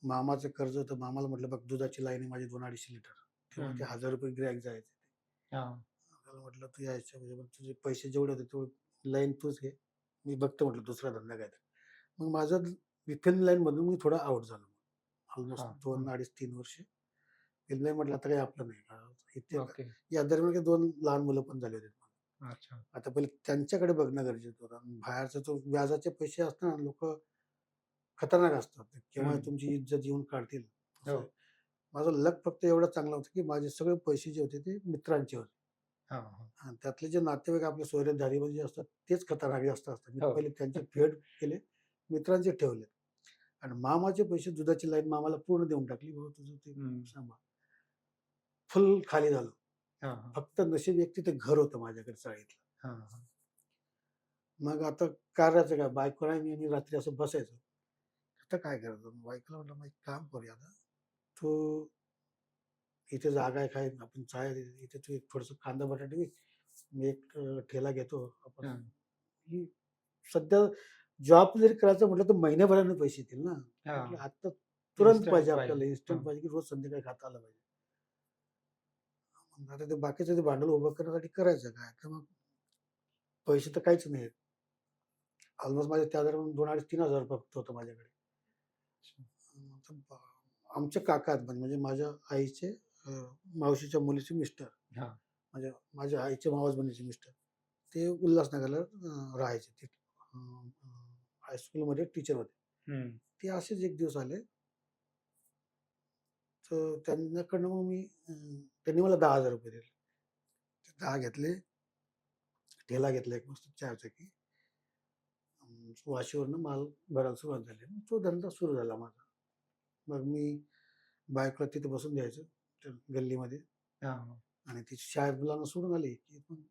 मामाचं कर्ज होतं. मामाला म्हटलं, "बघ दुधाची लाईन आहे माझी 2-250 लिटर." तेव्हा ते हं. ₹1000 गिऱ्हाईक जायचे. हां. त्याला म्हटलं, "तू यायच्या म्हणजे मग तुझे पैसे जेवढे होते तेवढे लाईन तूच घे. मी बघतो म्हटलं दुसरा धंदा काहीतरी." मग माझं फिल्म लाईनमधून मी थोडा आउट झालो. ऑलमोस्ट हा 2-2.5-3 वर्ष. फिल्म लाईन म्हटलं आता काही आपलं नाही. इथे ओके या दरम्यान काही 2 लहान मुलं पण झाली होती. अच्छा आता पहिले त्यांच्याकडे बघणं गरजेचं होतं. आणि बाहेरचा जो व्याजाचे पैसे असतात ना, लोकं खतरनाक असतात. केव्हा हम्म, तुमची इज्जत येऊन काढतील असं हो आहे. माझं लक फक्त एवढं चांगलं होतं, की माझे सगळे पैसे जे होते ते मित्रांचे होते. हा हा आणि त्यातले जे नातेवाईक आपले सोयरे जे असतात तेच खतरनाक जास्त असतात. मी हो पहिले त्यांचे फेड केले, मित्रांचे ठेवले. आणि मामाचे पैसे दुधाची लाईन मामाला पूर्ण देऊन टाकली. "बाबा तुझं ते हम्म, सांभाळ." फुल खाली झालो. हा हा फक्त नशीब एक तिथे घर होतं माझ्याकडे चाळीतलं. हा हा मग आता करायचं काय? बायको आणि मी रात्री असं बसायचो. आता काय करायचं? मग बायकोला म्हटलं, "मग एक काम करूया आता. तू इथे जागा आहे काय? आपण चाळ इथे तू एक थोडंसं कांदा बटाटे विक. मी एक ठेला घेतो. आपण हा ही सध्या जॉब जरी करायचं म्हटलं तर महिन्याभराने पैसे येतील ना." हा म्हटलं आता तुरंत इन्स्टंट पाहिजे पाहिजे आपल्याला, हा इन्स्टंट पाहिजे, की रोज संध्याकाळी खाता आलं पाहिजे. मग आता ते बाकीचं ते भांडवल उभं करण्यासाठी करायचं काय? तर मग पैसे तर काहीच नाहीत. ऑलमोस्ट माझे त्या दरम्यान 2,500-3,000 फक्त होतं माझ्याकडे. तर आमचे काका आहेत म्हणजे माझ्या आईचे अ, मावशीच्या मुलीचे मिस्टर. हा म्हणजे माझ्या आईचे मावस बहिणीचे मिस्टर. ते उल्हासनगरला राहायचे ते. हायस्कूलमध्ये टीचर होते. हम्म, ते असेच एक दिवस आले. तर त्यांच्याकडनं मग त्यांनी मला ₹10,000 दिले. ते 10 घेतले. ठेला घेतला एक मस्त चहाचा. वाशीवरनं माल भरायला सुरुवात झाली. मग तो धंदा सुरू झाला माझा. मग मी बायकोला तिथे बसून द्यायचो त्या गल्लीमध्ये. हा हा आणि ती शाळेत मुलांना सोडून आली, की मग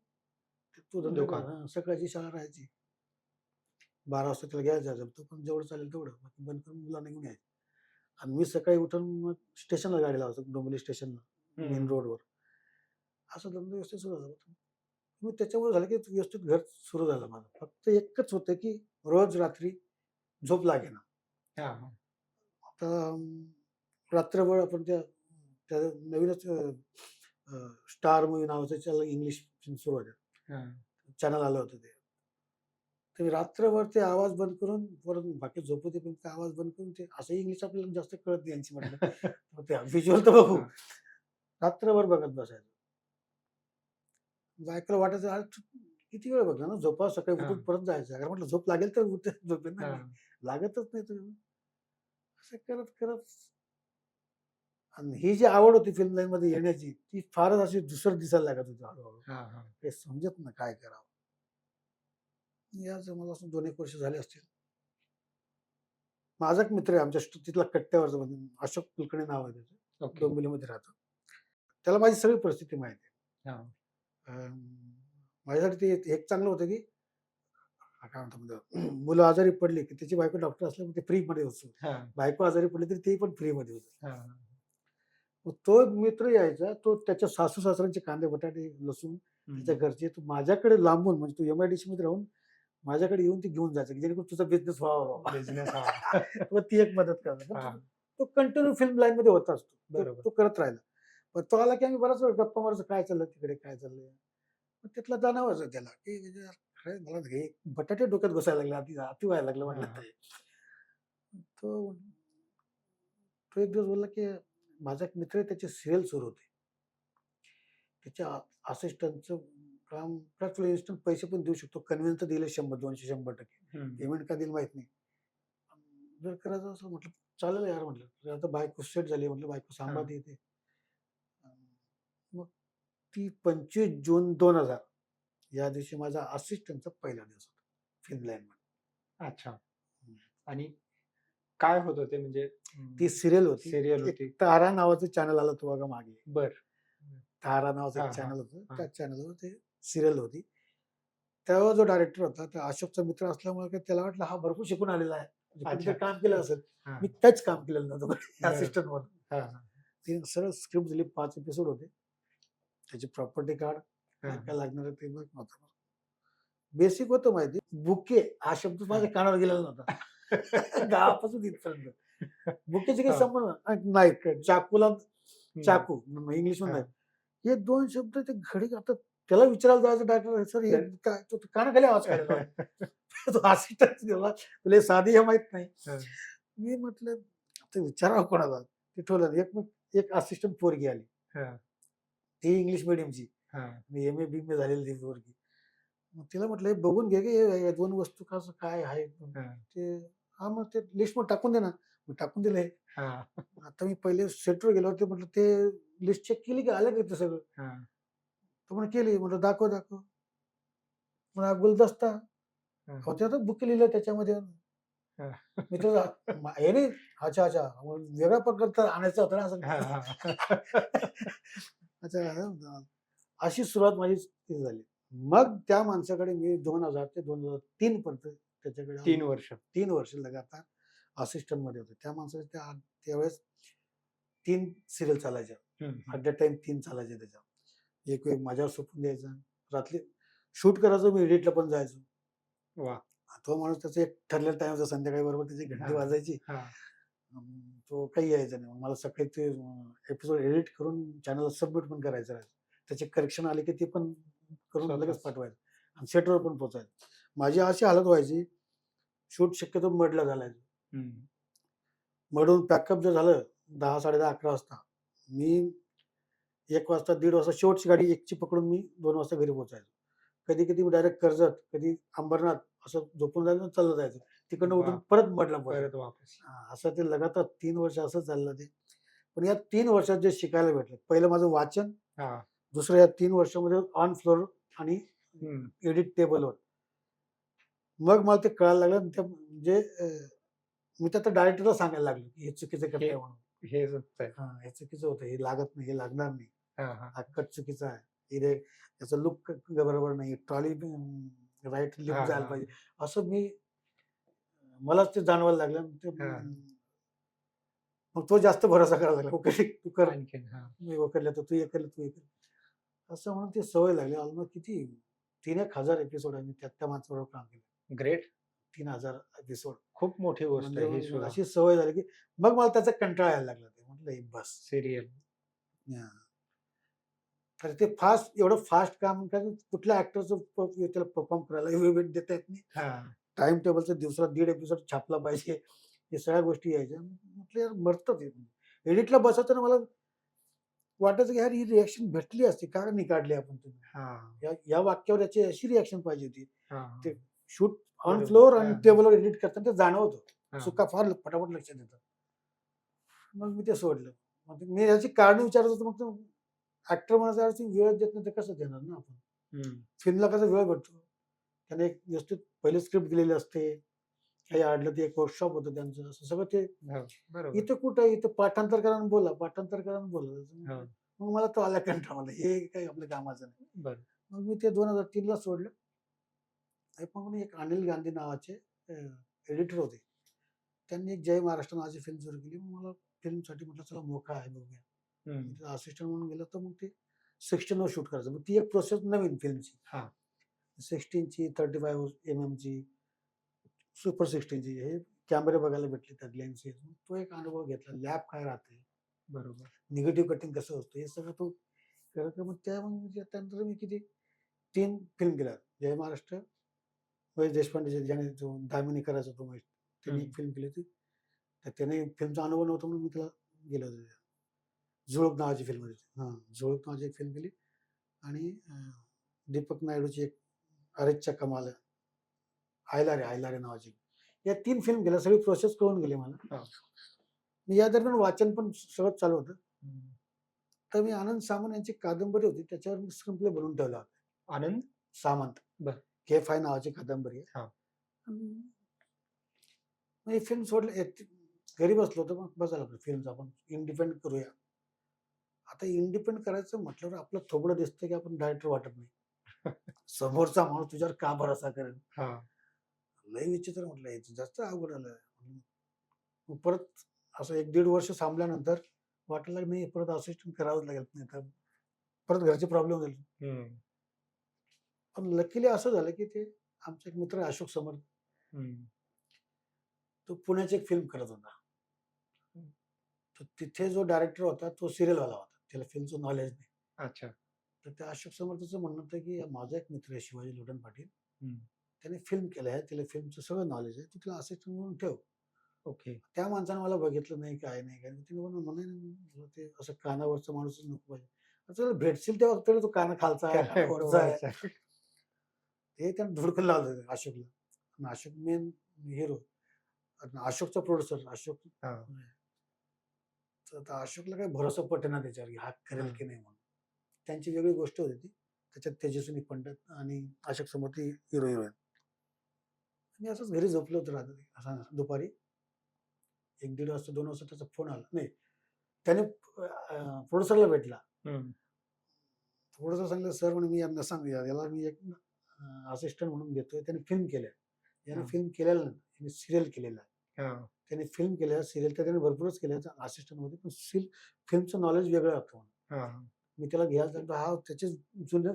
तो धंदा दुकान करायचा. सकाळची शाळा राहायची. 12 वाजता त्याला घ्यायला जायचं. तो पण जेवढं चालेल तेवढं. बाकी बंद करून मुलांना घेऊन यायचं. आणि मी सकाळी उठून मग स्टेशनला गाडी लावायचो, डोंबिवली स्टेशनला, मेन हम्म, रोडवर. असा धंदा व्यवस्थित सुरू झाला. मग त्याच्यामुळे झालं, की व्यवस्थित घर सुरू झालं माझं. फक्त एकच होतं, की रोज रात्री झोप लागेना. हा हा आता रात्रभर आपण त्या त्या नवीनच स्टार मूव्ही नावाचं त्याला इंग्लिश सुरू होतं. हा चॅनल आलं होतं ते. तर रात्रभर ते आवाज बंद करून परत बाकी झोपू दे, पण ते आवाज बंद करून ते असं इंग्लिश आपल्याला जास्त कळत नाही यांची म्हटलं. मग ते व्हिज्युअल तर बघू. हा रात्रभर बघत बसायचं. बायकोला वाटायचं, "अरे तू किती वेळ बघणार ना, झोपावं सकाळी हा उठून परत जायचं." अरे म्हटलं, "झोप लागेल तर झोपेन ना हा मी. लागतच नाही तुला." असं करत आणि ही जी आवड होती फिल्म लाईनमध्ये येण्याची, ती फारच अशी धूसर दिसायला लागत होती हळू-हळू. हा हा काही समजत नाही काय करावं. याच मला असं 2 एक वर्ष झाले असतील. माझा एक मित्र आहे आमच्या तिथला कट्ट्यावरचा म्हणजे अशोक कुलकर्णी नाव आहे त्याचं. ओके डोंबिवलीमध्ये राहतो. त्याला माझी सगळी परिस्थिती माहिती हा आहे. माझ्यासाठी ते एक चांगलं होतं, की काय म्हणतात म्हणजे मुलं आजारी पडली, की त्याची बायको डॉक्टर असल्यामुळे ते फ्रीमध्ये होतं. हा बायको आजारी पडली तरी ते पण फ्रीमध्ये होतं. हा मग तो मित्र यायचा, तो त्याच्या सासू-सासऱ्यांचे कांदे, बटाटे, लसूण त्याच्या हम्म, घरचे तो माझ्याकडे लांबून म्हणजे तो एम-आय-डी-सीमध्ये राहून माझ्याकडे येऊन ते घेऊन जायचं, की जेणेकरून तुझा बिझनेस व्हावा बाबा. बिझनेस हा मग ती एक मदत करणार. हा पण तो कंटिन्यू फिल्म लाईनमध्ये होताच तो. तो बरोबर तो करत राहिला. पण तो आला, की आम्ही बराच वेळ गप्पा मारायचो, काय चाललं तिकडे, काय चाललंय? मग तिथलं जाणवायचं त्याला, की म्हणजे खरंच मला हे बटाटे डोक्यात घुसायला लागले, अति व्हायला लागलं हा म्हटलं हा ते. तो तो एक दिवस बोलला, की माझा एक मित्र आहे त्याची सीरियल सुरू होती. त्याच्या असिस्टंटचं काम का तुला इन्स्टंट पैसे पण देऊ शकतो. कन्व्हिन्स तर दिले 100, 200, 100%. हम्म, पेमेंट का देईल माहीत नाही. जर करायचं असं म्हटलं, चालेल यार म्हटलं. तर आता बायको सेट झाली म्हटलं, बायको हा सांभाळते ते. मग ती 25 जून 2000 या दिवशी माझा असिस्टंटचा पहिला दिवस होता फिल्म लाईनमध्ये. अच्छा आणि काय होतं ते म्हणजे ती सीरियल होती. सिरियल एक होती तारा नावाचं चॅनल आलं होतं बघा मागे. बर तारा नावाचं हा एक हा चॅनल होतं. हा त्या चॅनलवर ते सीरियल होती. तेव्हा जो डायरेक्टर होता, तो अशोकचा मित्र असल्यामुळे काही त्याला वाटलं हा भरपूर शिकून आलेला आहे. म्हणजे अच्छा कुठेतरी काम केलं असेल. हा मी काहीच काम केलेलं नव्हतं बरोबर असिस्टंट म्हणून. हा हा तिने सरळ स्क्रिप्ट दिली. 5 एपिसोड होते. त्याची प्रॉपर्टी कार्ड, हा काय-काय लागणार आहे ते बघ नव्हतं. बेसिक होतं माहिती. बुके हा शब्द माझ्या कानावर गेलेला नव्हता. गावापासून इथपर्यंत. बुकेचे काही हा संबंध नाही. चाकूला हम्म, चाकू इंग्लिशमध्ये हा नाही. हे 2 शब्द ते घडी आता त्याला विचारायला जायचं डायरेक्टर, "सर हे ते- काय?" तो कानाखाली आवाज काढायला लागला. तो असिस्टंट गेला. तुला हे साधी हे माहीत नाही. हा, मी म्हटलं, तर विचारावं कोणाला, ते ठेवलं. एक असिस्टंट पोरगी आली, हा, ती इंग्लिश मिडियमची, हा, MA BA झालेली ती पोरगी. मग तिला म्हटलं, "हे बघून घे की हे 2 वस्तू कसं काय आहे?" हा, ते हां, मग ते लिस्टमध्ये टाकून दे ना. मी टाकून दिलं हे. हा, आता मी पहिले सेटवर गेल्यावरती म्हटलं, "ते लिस्ट चेक केली का? आलं का ते सगळं?" हा, तो म्हणे, "केली." म्हटलं, "दाखव, दाखव." म्हणा गुलदस्ता हा, होते तर बुक लिहिलं त्याच्यामध्ये. हा, मी तर हे नाही, अच्छा, अच्छा. मग वेगळ्या प्रकारचा आणायचा होता ना असं. हा, हा. अच्छा, अशी सुरुवात माझी ती झाली. मग त्या माणसाकडे मी 2000 ते 2003 पर्यंत त्याच्याकडे 3 वर्ष. 3 वर्ष लगातार असिस्टंटमध्ये होतो. त्या माणसाच्या त्यावेळेस 3 सीरियल चालायच्या. हम्म, ॲट द टाईम 3 चालायचे त्याच्यावर. एक वेळ माझ्यावर सोपून द्यायचा. रात्री शूट करायचो, मी एडिटला पण जायचो. वा. तो माणूस त्याचं एक ठरलेल्या टाईमचं संध्याकाळी बरोबर त्याची घंटी हा, वाजायची. हा, तो काही यायचा नाही. मग मला सकाळी ते एपिसोड एडिट करून चॅनलला सबमिट पण करायचं राहायचं. त्याचे करेक्शन आले की ते पण करून लगेच स्वतःच. पाठवायचं आणि सेटवर पण पोहोचायचं. माझी अशी हालत व्हायची, शूट शक्यतो मडला घालायचं. हम्म, मडून पॅकअप जर झालं 10, 10:30, 11 वाजता, मी 1 वाजता, 1:30 वाजता शेवटची गाडी 1ची पकडून मी 2 वाजता घरी पोहोचायचो. कधी-कधी मी डायरेक्ट कर्जत, कधी अंबरनाथ असं झोपून जायचं, चाललं जायचं. तिकडनं उठून बाप. परत मडला पोहोचायचं. परत वापस. असं ते लगातार 3 वर्ष असं चाललं ते. पण या 3 वर्षात जे शिकायला भेटलं, पहिलं माझं वाचन, हा, दुसरं या 3 वर्षामध्ये ऑन फ्लोर आणि हम्म, एडिट टेबलवर. मग मला ते कळायला लागलं, ते म्हणजे मी तर आता डायरेक्टरला सांगायला लागलो, की हे चुकीचं हे करताय म्हणून. हे आहे. हां, हे चुकीचं होतं, हे लागत नाही, हे लागणार नाही. हा, हा, हा कट चुकीचा आहे. इथे त्याचं लूक बरोबर नाही. ट्रॉली राईट लिफ्ट हा, जायला हा, पाहिजे. असं मलाच ते जाणवायला लागलं. ते हा. मग तो जास्त भरोसा करायला लागला. "ओके, तू कर." आणखीन. हा, मी वकडलं तर तू हे केलं, तू हे केलं. असं म्हणून ती सवय लागली. ऑलमोस्ट किती 3,000 एपिसोड आम्ही त्या माणसाबरोबर काम केलं. ग्रेट. 3,000 एपिसोड. खूप मोठी गोष्ट म्हणजे आहे ही मग सुद्धा. अशी सवय झाली, की मग मला त्याचा कंटाळा यायला लागला. ते म्हटलं, "हे बस." सिरियल. हां. तर ते एवढं फास्ट काम करायचं, कुठल्या ॲक्टरचं त्याला परफॉर्म करायला वेळ देता येत नाही. हा, टाईम टेबलचा दिवसाला 1.5 एपिसोड छापला पाहिजे. हे सगळ्या गोष्टी यायच्या. म्हटलं यार मरतं ते. एडिटला बसायचं ना, मला वाटायचं की यार ही रिएक्शन भेटली असती, का नाही काढली आपण तुम्ही? हा, या वाक्यावर याची अशी रिएक्शन पाहिजे होती. हा, ते शूट ऑन बरोबर. फ्लोअर हा, आणि टेबलवर एडिट करताना ते जाणवतं. हा, चुका फार पटापट लक्षात येतात. मग मी ते सोडलं. मग मी याची कारणं विचारत होतो. मग तो ॲक्टर म्हणायचा वेळ देत नाही तर कसं देणार ना आपण? हम्म, फिल्मला कसा वेळ भेटतो? त्याने एक व्यवस्थित पहिले स्क्रिप्ट दिलेली असते. काही अडलं ते एक वर्कशॉप होतं त्यांचं. असं सगळं ते हो, बरोबर. इथं कुठं आहे? इथं पाठांतर करा आणि बोला, पाठांतर करा आणि बोला. हो, मग मला तो आला कंटाळा. मला हे काही आपल्या कामाचं नाही. बरं. मग मी ते 2003 ला सोडलं. आणि मग एक अनिल गांधी नावाचे एडिटर होते. त्यांनी एक जय महाराष्ट्र नावाची फिल्म सुरू केली. मग मला फिल्मसाठी म्हटलं चला मोका आहे बघूया. हम्म, असिस्टंट म्हणून गेलं तर मग ते 16 वर शूट करायचं. मग ती एक प्रोसेस नवीन फिल्मची. हा, 16 ची, 35 ची, सुपर 16 ची, हे कॅमेरे बघायला भेटले त्यात लेन्सेस. तो एक अनुभव घेतला. लॅब काय राहते, बरोबर. निगेटिव्ह कटिंग कसं असतं, हे सगळं तो करत मग त्यानंतर मी किती 3 फिल्म केल्या. जय महाराष्ट्र, महेश देशपांडे ज्याने जो दामिनी करायचा तो महेश, त्यांनी हम्म, एक फिल्म केली होती. तर त्याने फिल्मचा अनुभव नव्हता म्हणून मी त्याला गेलो होतो. झुळूक नावाची फिल्म होती. हां, झुळूक नावाची एक फिल्म केली आणि दीपक नायडूची एक अरेच्चा कमाल, आयलारे नावाची. या 3 फिल्म केल्या. सगळी प्रोसेस कळून गेली मला. हा, मी या दरम्यान वाचन पण सगळं चालू होतं. हम्म. तर मी आनंद सामंत यांची कादंबरी होती, त्याच्यावर मी स्क्रीनप्ले बनवून ठेवला होता. आनंद. सामंत, बर. KFI नावाची कादंबरी आहे. हा, मग ही फिल्म सोडली. घरी बसलो होतो. मग बस झालं फिल्मचं आपण इंडिपेंडंट करूया. आता इंडिपेंडंट करायचं म्हटल्यावर आपलं थोबडं दिसतं की आपण डायरेक्टर वाटत नाही. समोरचा माणूस तुझ्यावर का भरोसा करेल? हा, लय विचित्र म्हटलं, हे जास्त अवघड आलं. मग परत असं 1-1.5 वर्ष थांबल्यानंतर वाटायला लागलं नाही परत असिस्टंट करावंच लागेल. नाही तर परत घरचे प्रॉब्लेम होईल. हम्म, पण लकीली असं झालं की ते आमचा एक मित्र आहे अशोक समर्थ, हम्म, तो पुण्याची एक फिल्म करत होता. तर तिथे जो डायरेक्टर होता तो सिरियलवाला होता. त्याला फिल्मचं नॉलेज नाही. अच्छा. तर त्या अशोक समर्थचं म्हणणं होतं की माझा एक मित्र आहे शिवाजी लोटन पाटील, हम्म, त्याने फिल्म केलं आहे, त्याला फिल्मचं सगळं नॉलेज आहे, तू त्याला असिस्टंट म्हणून ठेव. ओके. त्या माणसानं मला बघितलं नाही, काय नाही, काय नाही. तिने म्हणे ते असं कानावरचा माणूसच नको पाहिजे. चल भेटशील तेव्हा कळेल तो काना खालचा आहे, काना करेक्ट. वरचा आहे. वरचा. हे त्यानं धुडकं लावलं अशोकला. आणि अशोक मेन हिरो. अशोकचा प्रोड्युसर अशोक. हां. तर आता अशोकला काही भरोसा पटेना त्याच्यावर, की हा करेल हां. की नाही म्हणून. त्यांची वेगळी गोष्ट होती ती. त्याच्यात तेजस्विनी पंडित आणि अशोक समोर ती हिरो हिरोईन. मी असंच घरी झोपलो होतो रात्री असं दुपारी 1-1:30 वाजता 2 वाजता त्याचा फोन आला. नाही, त्याने प्रोड्युसरला भेटला. हं. प्रोड्युसर सांगितलं, "सर म्हणे मी यांना याला मी एक असिस्टंट म्हणून घेतोय. त्याने फिल्म केलंय. याने हां. फिल्म केलेलं नाही. याने सीरियल केलेलं आहे. हां. त्याने फिल्म केल्या, सीरियल तर त्याने भरपूरच केल्या असिस्टंटमध्ये. पण फिल्मचं नॉलेज वेगळं असतं म्हणे. हां. मी त्याला घ्यायला सांगितलं, हा त्याचे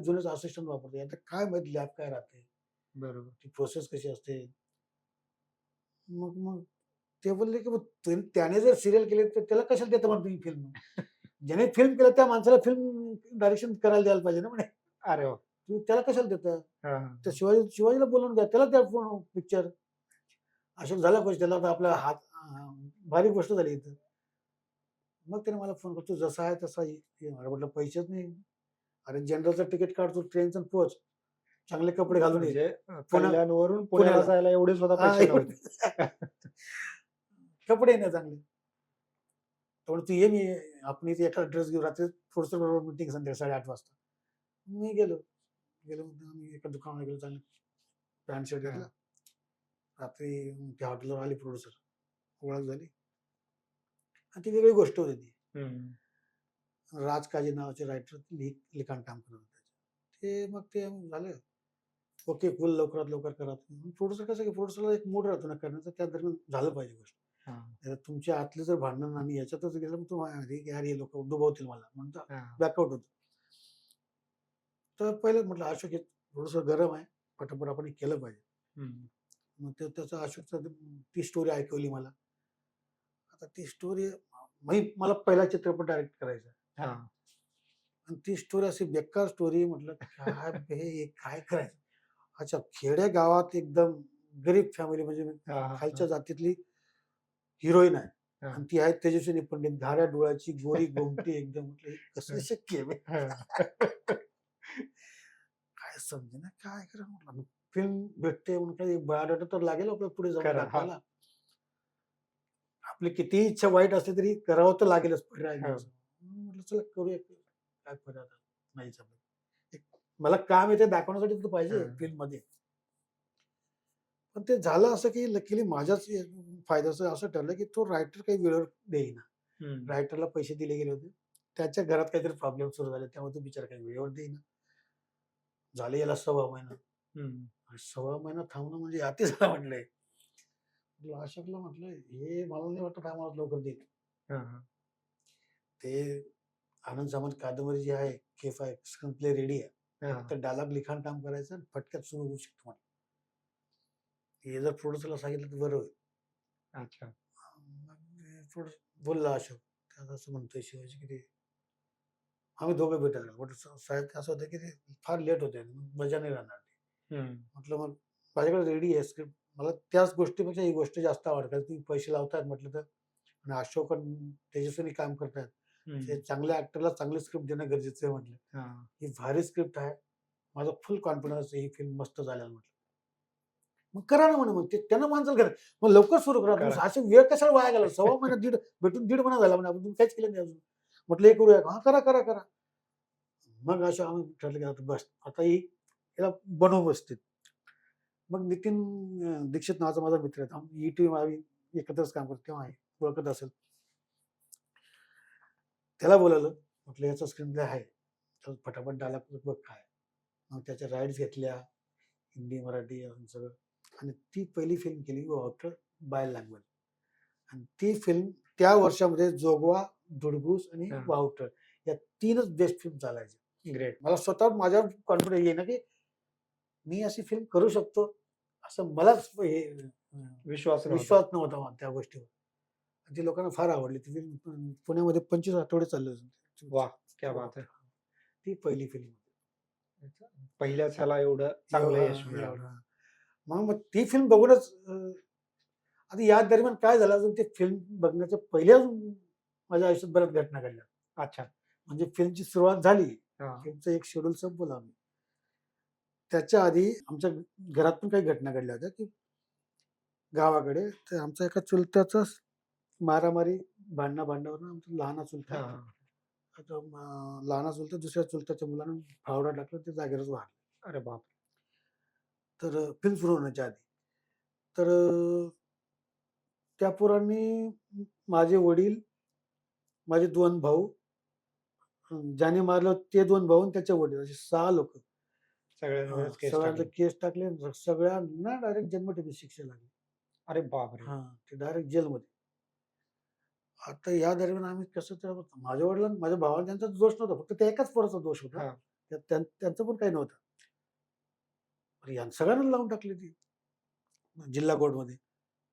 जुनेच असिस्टंट वापरतो. आता काय माहिती लॅब काय राहते, बरोबर. ती प्रोसेस कशी असते. मग मग ते बोलले, की त्याने जर सीरियल केले तर त्याला कशाला देता म्हणे तुम्ही फिल्म? ज्याने फिल्म केलं त्या माणसाला फिल्म डायरेक्शन करायला द्यायला पाहिजे ना म्हणे. अरे वाह! तुम्ही त्याला कशाला देता? हां, तर हां. शिवाजीला बोलवून घ्या. त्याला द्या पिक्चर. अशोक झाला खुश. त्याला आता आपला हात भारी गोष्ट झाली इथं. मग त्याने मला फोन करतो, जसा आहे तसा ये. मला म्हटलं पैसेच नाही. अरे जनरलचं तिकीट काढ तू, ट्रेनचं पोहोच. चांगले कपडे घालून ये. म्हणजे पुण्या कल्याणवरून पुण्याला पुण्याला. जायला एवढे सुद्धा हां, पैसे नव्हते. कपडे नाही चांगले. तर तू ये, मी आपण इथे एखादा ड्रेस घेऊ. रात्री प्रोड्युसर बरोबर मीटिंग संध्याकाळी 8:30 वाजता. मी गेलो. आम्ही एका दुकानावर गेलो, चांगलं पॅन्ट शर्ट घेतला. हां. रात्री त्या हॉटेलवर आली प्रोड्युसर. ओळख झाली. आणि ती वेगळी गोष्ट होती ती. हं. राज काजे नावाचे रायटर लिखाण काम करत होते. ते मग ते झालं. ओके, कूल, लवकरात लवकर करा. प्रोड्युसर कसं, की प्रोड्युसरला एक मूड राहतो ना करण्याचा, त्या दरम्यान झालं पाहिजे गोष्ट. हां. नाहीतर तुमच्या आतले जर भांडण आणि याच्यातच गेलं, मग तुम्हाला यार हे लोक डुबवतील मला म्हणता हां. बॅकआउट होतो. तर पहिले म्हटलं अशोक हे थोडंसं गरम आहे, पटापट आपण हे केलं पाहिजे. हं. मग त्याचा अशोकचा ती स्टोरी ऐकवली मला. आता ती स्टोरी मला पहिला चित्रपट डायरेक्ट करायचा. हां. आणि ती स्टोरी अशी बेकार स्टोरी. म्हटलं काय हे काय करायचं. अच्छा, खेड्या गावात एकदम गरीब फॅमिली, म्हणजे हां, हां, खालच्या हां. जातीतली हिरोईन आहे. हां. आणि ती आहे तेजस्विनी पंडित, घाऱ्या डोळ्याची, गोरी गोमटी एकदम. म्हटलं हे कसं शक्य आहे? हां. काय समजेना काय करा म्हटलं. फिल्म भेटते म्हणून काही बायोडाटा तर लागेल आपल्याला पुढे जाऊन खरं. हां. दाखवायला. आपली कितीही इच्छा वाईट असली तरी करावं तर लागेलच, पर्याय नाही हो. असं. म्हणून म्हटलं चला करूया, काय पर्याय आता नाहीच आपलं. मला काम येते दाखवण्यासाठी तर पाहिजे हां. फिल्ममध्ये. पण ते झालं असं, की लकीली माझ्याच फायद्याचं असं ठरलं, की तो रायटर काही वेळेवर देईना. हं. रायटरला पैसे दिले गेले होते. त्याच्या घरात काहीतरी प्रॉब्लेम सुरू झाले. त्यामुळे तो बिचारा काही वेळेवर देईना. झाले याला 1.25 महिना. हं. 1.25 महिना थांबणं म्हणजे अति झालं म्हटलंय. म्हटलं अशोकला म्हटलं, हे मला नाही वाटत आम्हाला लवकर देईल. हां, हां. ते आनंद सामंत कादंबरी जी आहे, K5 स्क्रीन प्ले रेडी आहे. हां. फक्त डायलॉग लिखाण काम करायचं आणि फटक्यात सुरू होऊ शकतो म्हटलं. हे जर प्रोड्युसरला सांगितलं तर बरं होईल. अच्छा. मग बोलला अशोक. त्यात असं म्हणतोय शिवाजी, की ते आम्ही दोघं भेटायला गेलो. म्हटलं साहेब असं होतं, की ते फार लेट होतंय, मजा नाही राहणार. हं. म्हटलं मग माझ्याकडे रेडी आहे स्क्रिप्ट. मला त्याच गोष्टीपेक्षा ही गोष्ट जास्त आवडते. तुम्ही पैसे लावतायत म्हटलं तर, आणि अशोक आणि तेजस्विनी काम करतायत. ते हं. चांगल्या ॲक्टरला चांगली स्क्रिप्ट देणं गरजेचं आहे म्हटलं. हां. ही भारी स्क्रिप्ट आहे. माझा फुल कॉन्फिडन्स आहे, ही फिल्म मस्त झालेल म्हटलं. मग करा ना म्हणे, मग ते त्यांना माणसाला करा. मग लवकर सुरू करा. करा. तुम्ही अशी वेळ कशाला वाया घालवला? 1.25 महिना भेटून दीड महिना झाला म्हणे, आपण तुम्ही काहीच केलं नाही अजून. म्हटलं हे करूया का? हां, करा, करा, करा. मग असं आम्ही ठरलं, की आता बस आता याला बनवू व्यवस्थित. मग नितीन दीक्षित नावाचा माझा मित्र आहे. आम्ही ई-टीव्ही आम्ही एकत्रच काम करतो तेव्हा आहे, ओळखत असेल. त्याला बोलावलं. म्हटलं याचा स्क्रीन प्ले आहे. तर फटाफट डायलॉग बघ काय. मग त्याच्या राईट्स घेतल्या. हिंदी, मराठी सगळं. आणि ती पहिली फिल्म केली आफ्टर बाय लँग्वेज. आणि ती फिल्म त्या वर्षामध्ये जोगवा, धुडगूस आणि हां. वावटळ या 3च बेस्ट फिल्म चालायच्या. ग्रेट. मला स्वतः माझ्यावर कॉन्फिडन्स येईना, की मी अशी फिल्म करू शकतो, असं मलाच विश्वास नव्हता. विश्वास नव्हता त्या गोष्टीवर. आणि ती लोकांना फार आवडली. ती फिल्म पुण्यामध्ये 25 आठवडे चालले होते. वाह! क्या बात है. ती पहिली फिल्म. पहिल्याच ह्याला एवढं चांगलं यश मिळालं. एवढं. मग ती फिल्म बघूनच आता या दरम्यान काय झालं, अजून ते फिल्म बघण्याच्या पहिल्या माझ्या आयुष्यात बऱ्याच घटना घडल्या. अच्छा. म्हणजे फिल्मची सुरुवात झाली, हां. फिल्मचं एक शेड्यूल संपवलं आम्ही. त्याच्या आधी आमच्या घरात पण काही घटना घडल्या होत्या, की गावाकडे तर आमचा एका चुलत्याचा मारामारी भांडणावरून आमचा लहाना चुलता, हां. लहाना चुलता दुसऱ्या चुलत्याच्या मुलानं फावडा टाकला, ते जागेवरच वारले. अरे बाप! तर फिल्म सुरू होण्याच्या आधी. तर त्या पोरांनी माझे वडील, माझे 2 भाऊ, ज्याने मारलं ते 2 भाऊ आणि त्याचे वडील, असे 6 लोकं. सगळ्यांवरच केस सगळ्यांचा टाकली. केस टाकले आणि सगळ्यांना डायरेक्ट जन्मठेपेची शिक्षा लागली. अरे बापरे! ते डायरेक्ट जेलमध्ये. आता या दरम्यान आम्ही कसं, तर माझ्या वडिलांना, माझ्या भावाला त्यांचा दोष नव्हता, फक्त त्या एकाच पोराचा दोष होता. हां. त्यांचं पण काही नव्हतं. पण या सगळ्यांना लावून टाकली ती जिल्हा कोर्टमध्ये.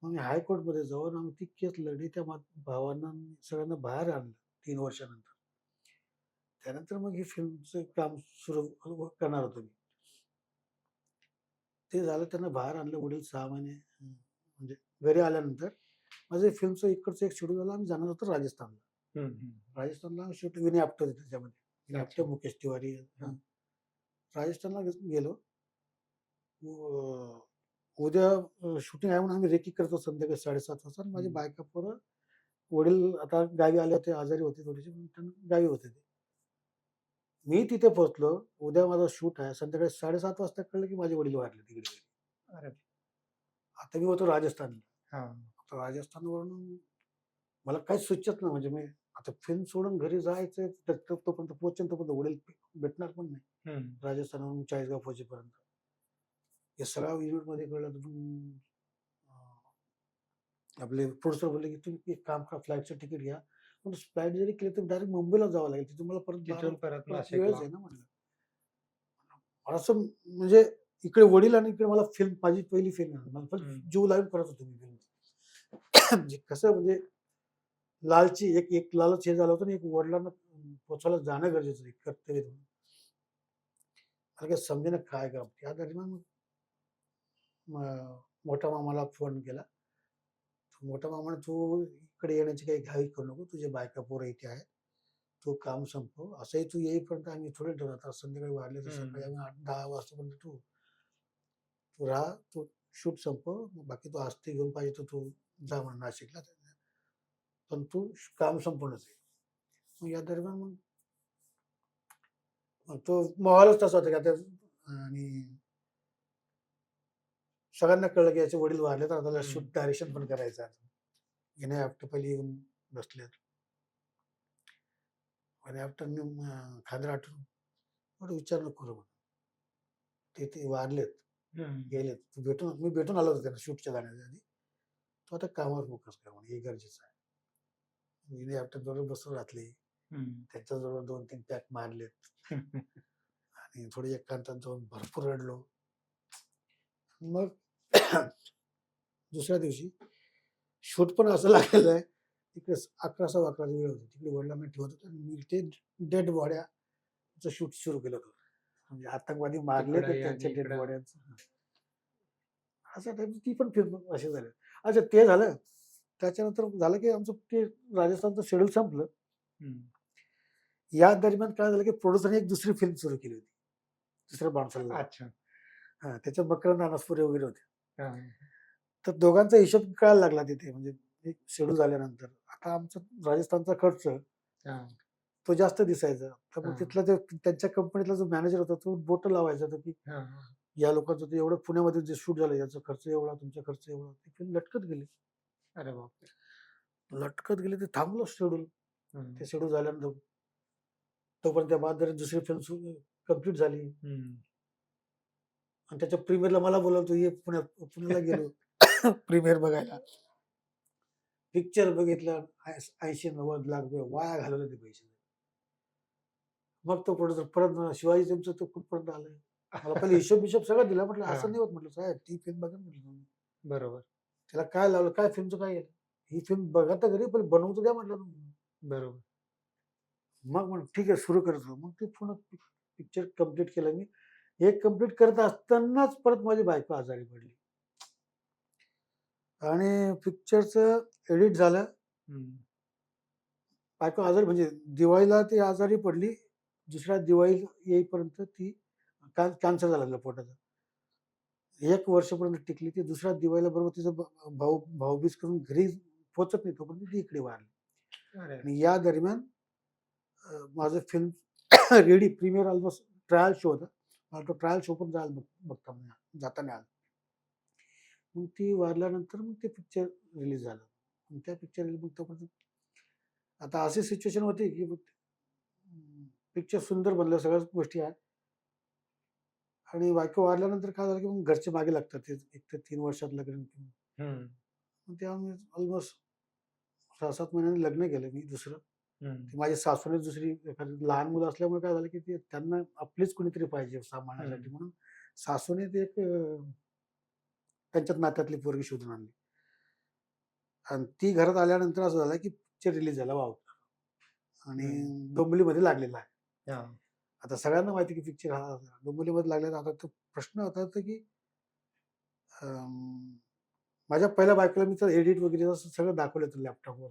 मग मी हायकोर्टमध्ये जाऊन आम्ही ती केस लढली. त्या भावांना सगळ्यांना बाहेर आणलं 3 वर्षानंतर. त्यानंतर मग हे फिल्मचं काम सुरू करणार होतो मी. ते झालं, त्यांना बाहेर आणलं. वडील 6 महिने म्हणजे घरी आल्यानंतर माझं फिल्मचं इकडचं एक शेड्यूल झालं. आम्ही जाणार होतो राजस्थानला. हं, हं. राजस्थानला शूट विनय आपटे होते त्याच्यामध्ये. विनय आपटे, अच्छा. मुकेश तिवारी. हां. राजस्थानला गेलो. अ, उद्या शूटिंग आहे म्हणून आम्ही रेकी करतो संध्याकाळी 7:30 वाजता. आणि माझी हं. बायका, पोरं, वडील आता गावी आले होते, आजारी होते थोडेसे, म्हणून त्यांना गावी होते ते. मी तिथे पोहोचलो. उद्या माझा शूट आहे. संध्याकाळी 7:30 वाजता कळलं, की माझे वडील वारले तिकडे. अरे! आता मी होतो राजस्थानला. हां. आता राजस्थानवरून मला काहीच सुचत नाही. म्हणजे मी आता फिल्म सोडून घरी जायचंय, तोपर्यंत पोहोचेन, तोपर्यंत वडील भेटणार पण नाही. हं. राजस्थानवरून चाळीसगाव पोहोचेपर्यंत. हे सगळ्या युनिटमध्ये कळलं. तर मग आपले प्रोड्युसर बोलले, की तुम्ही एक काम करा, फ्लाईटचं तिकीट घ्या. पण फ्लाईट जरी केली तर डायरेक्ट मुंबईला जावं लागेल. तिथून मला परत तिथून परत परत वेळच नाशिकला. आहे ना म्हटलं. असं म्हणजे इकडे वडील आणि इकडे मला फिल्म, माझी पहिली फिल्म आहे. मला पण हं. जीव लावून करत होतो मी फिल्म. म्हणजे कसं, म्हणजे लालची एक एक लालच हे झालं होतं आणि एक वडिलांना पोचायला जाणं गरजेचं आहे, कर्तव्य म्हणून. मला काही समजेना काय करावं. त्या दरम्यान मोठ्या मामाला फोन केला. मोठा मामा म्हणे, "तू इकडे येण्याची काही घाई करू नको. तुझे बायका पोरं इथे आहेत. तू काम संपव. असंही तू येईपर्यंत आम्ही थोडे ठेवणार. आता संध्याकाळी वाढले तर सकाळी हं. आम्ही 8-10 वाजतापर्यंत तू तू राहा. तू शूट संपव. बाकी तू आस्ती घेऊन पाहिजे तर तू जा म्हणून नाशिकला. पण तू काम संपवूनच ये." मग या दरम्यान मग तो माहोलच तसा होता, की आता आणि सगळ्यांना कळलं, की याचे वडील वारले, तर आता त्याला शूट हं. डायरेक्शन पण करायचं आहे. विनय आपटे पहिले येऊन बसलेत. विनय आपटेंनी खांद्र आठवून, "एवढं विचार नको करू म्हणून. ते वारलेत, हं. गेलेत. मी भेटून आलो होतो त्यांना शूटच्या जाण्याच्या आधी. तू आता कामावर फोकस कर म्हणे, हे गरजेचं आहे." विनय आपटेंबरोबर बसून राहतले. हं. त्यांच्याजवळ 2-3 पॅक मारलेत आणि थोडी एकांतात जाऊन भरपूर रडलो. मग दुसऱ्या दिवशी शूट पण असं लागलेलं आहे, तिकडे 11:15 वेळ होती. तिकडे वडिलांना ठेवत होतो आणि मी ते डेड बॉड्याचं शूट सुरू केलं होतं. म्हणजे आतंकवादी मारले तर तिकडंही आणि त्यांच्या डेड इकडं. बॉड्यांचं. असं टाईप ती पण फिल्म अशी झाली. अच्छा, ते झालं. त्याच्यानंतर झालं, की आमचं ते राजस्थानचं शेड्यूल संपलं. हं. या दरम्यान काय झालं, की प्रोड्युसरने एक दुसरी फिल्म सुरू केली होती. दुसऱ्या माणसाला लावून. अच्छा. त्याच्यात मकरंद अनासपुरे वगैरे होते. हां. तर दोघांचा हिशोब कळायला लागला तिथे, म्हणजे एक शेड्यूल झाल्यानंतर. आता आमचा राजस्थानचा खर्च हां. तो जास्त दिसायचा. तर मग हां. तिथला त्यांच्या कंपनीतला जो मॅनेजर होता, तो बोटं लावायचा होता, की हां. या लोकांचं ते एवढं पुण्यामध्ये जे शूट झालं, याचा खर्च एवढा, तुमचा खर्च एवढा. ती फिल्म लटकत गेली. अरे बापरे! लटकत गेली, ते थांबलं शेड्यूल. हं. ते शेड्यूल झाल्यानंतर तोपर्यंत त्या बाद दुसरी फिल्म कंप्लीट झाली हं. आणि त्याच्या प्रीमियरला मला बोलावलं, "तू ये पुण्यात." पुण्याला गेलो प्रीमियर बघायला. पिक्चर बघितलं. 80-90 लाख रुपये वाया घालवले ते पैसे. मग तो प्रोड्युसर परत म्हणाला, "शिवाजी तुमचं तो कुठपर्यंत आलंय?" मला पहिले हिशोब सगळा दिला. म्हटलं, "असं हां. नाही होत." म्हटलं, "साहेब, ती फिल्म बघा." म्हटलं तुम्ही. बरोबर. "त्याला काय लावलं? काय फिल्मचं काय आहे? ही फिल्म बघा तर घरी, पण बनवू तर द्या." म्हटलं तुम्ही. बरोबर. मग म्हटलं, "ठीक आहे, सुरू करतो." मग ते पुन्हा पिक्चर कंप्लीट केलं मी. हे कंप्लीट करत असतानाच परत माझी बायको आजारी पडली. आणि पिक्चरचं एडिट झालं. हम्म. बायको आजारी, म्हणजे दिवाळीला ती आजारी पडली. दुसऱ्या दिवाळी येईपर्यंत ती कॅन्सर झाला तिला पोटाचा. 1 वर्षापर्यंत टिकली ती. दुसऱ्या दिवाळीला बरोबर तिचा भाऊबीज करून घरी पोहोचत नाही तोपर्यंत ती इकडे वारली. अरे. आणि या दरम्यान माझं film ready premiere almost trial show होता. मला तो ट्रायल शो पण जाताना आला. मग ती वारल्यानंतर मग ते पिक्चर रिलीज झालं. मग त्या पिक्चर मग तोपर्यंत आता अशी सिच्युएशन होती की पिक्चर सुंदर बनलं, सगळ्याच गोष्टी आहेत. आणि बायको वारल्यानंतर काय झालं की मग घरचे मागे लागतात. ते एक तर 3 वर्षात लग्न केलं. हम्म. मग तेव्हा मी ऑलमोस्ट 6-7 महिन्यांनी लग्न केलं मी दुसरं. हम्म. ती माझी सासूने दुसरी, एखादी लहान मुलं असल्यामुळे काय झालं की ते त्यांना आपलीच कोणीतरी पाहिजे सांभाळण्यासाठी, म्हणून सासूने ते एक त्यांच्यात नात्यातली पोरगी शोधून आणली. आणि ती घरात आल्यानंतर असं झालं की पिक्चर रिलीज झाला वाव, आणि डोंबिवलीमध्ये लागलेला आहे. हा. आता सगळ्यांना माहिती की पिक्चर हा डोंबिवलीमध्ये लागलेला. आता तो प्रश्न होता की माझ्या पहिल्या बायकोला मी तर एडिट वगैरे असं सगळं दाखवलं होतं लॅपटॉपवर.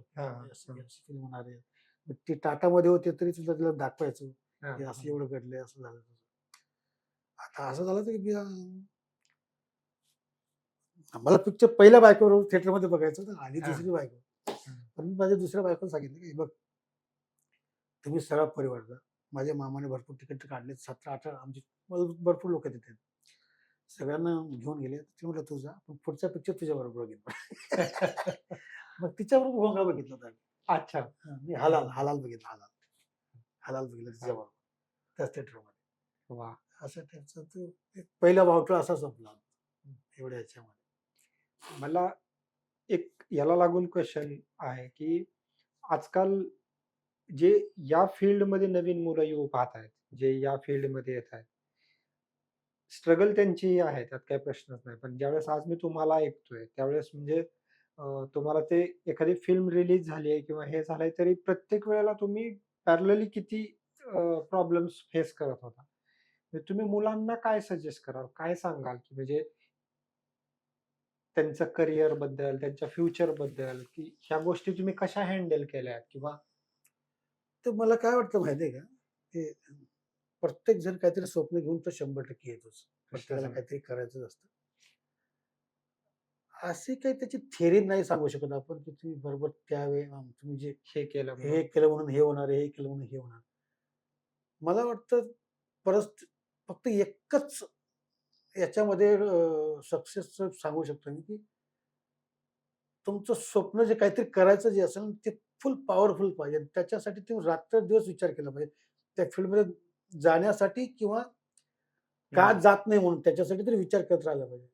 फिल्म होणार आहे. मग ती टाटामध्ये होते तरी सुद्धा तिला दाखवायचं की असं एवढं घडलंय, असं झालं. आता असं झालं की मला पिक्चर पहिल्या बायकोवर थिएटरमध्ये बघायचं होतं आणि दुसरी बायको. पण मी माझ्या दुसऱ्या बायकोला सांगितलं की बघ, तुम्ही सगळा परिवार जा. माझ्या मामाने भरपूर तिकीट काढले, 17-18 आमची भरपूर लोक तिथे, सगळ्यांना घेऊन गेले. ते म्हटलं तू जा, पण पुढचा पिक्चर तुझ्याबरोबर बघितला. मग तिच्याबरोबर भोंगा बघितला होता. अच्छा. मी हलाल बघितला. हलाल बघितलं तिच्याबरोबर त्याच थिएटरमध्ये. वा. असं त्यांचं तो पहिला वावटळ असा संपला एवढ्या ह्याच्यामध्ये. मला एक याला लागून क्वेश्चन आहे की आजकाल जे या फील्डमध्ये नवीन मुलं येऊ पाहत आहेत, जे या फील्डमध्ये येत आहेत, स्ट्रगल त्यांचीही आहे, त्यात काही प्रश्नच नाही. पण ज्यावेळेस आज मी तुम्हाला ऐकतोय त्यावेळेस म्हणजे तुम्हाला ते एखादी फिल्म रिलीज झाली आहे किंवा हे झालंय तरी प्रत्येक वेळेला तुम्ही पॅरलली किती प्रॉब्लेम्स फेस करत होता. म्हणजे तुम्ही मुलांना काय सजेस्ट कराल, काय सांगाल की म्हणजे त्यांचं करिअर बद्दल, त्यांच्या फ्युचर बद्दल, की ह्या गोष्टी तुम्ही कशा हँडल केल्या किंवा तर मला काय वाटतं माहितीये का, ते प्रत्येक जण काहीतरी स्वप्न घेऊन तर 100% येतोच. प्रत्येकाला काहीतरी करायचं असतं. अशी काही त्याची थेअरी नाही सांगू शकत आपण की तुम्ही बरोबर त्यावेळी तुम्ही जे हे केलं हे केलं म्हणून हे होणार, हे केलं म्हणून हे होणार. मला वाटतं परत फक्त एकच याच्यामध्ये सक्सेस सांगू शकतो मी की तुमचं स्वप्न जे काहीतरी करायचं जे असेल ते फुल पॉवरफुल पाहिजे. त्याच्यासाठी तुम्ही रात्रंदिवस विचार केला पाहिजे. त्या फील्डमध्ये जाण्यासाठी किंवा का जात नाही म्हणून त्याच्यासाठी तरी विचार करत राहिला पाहिजे.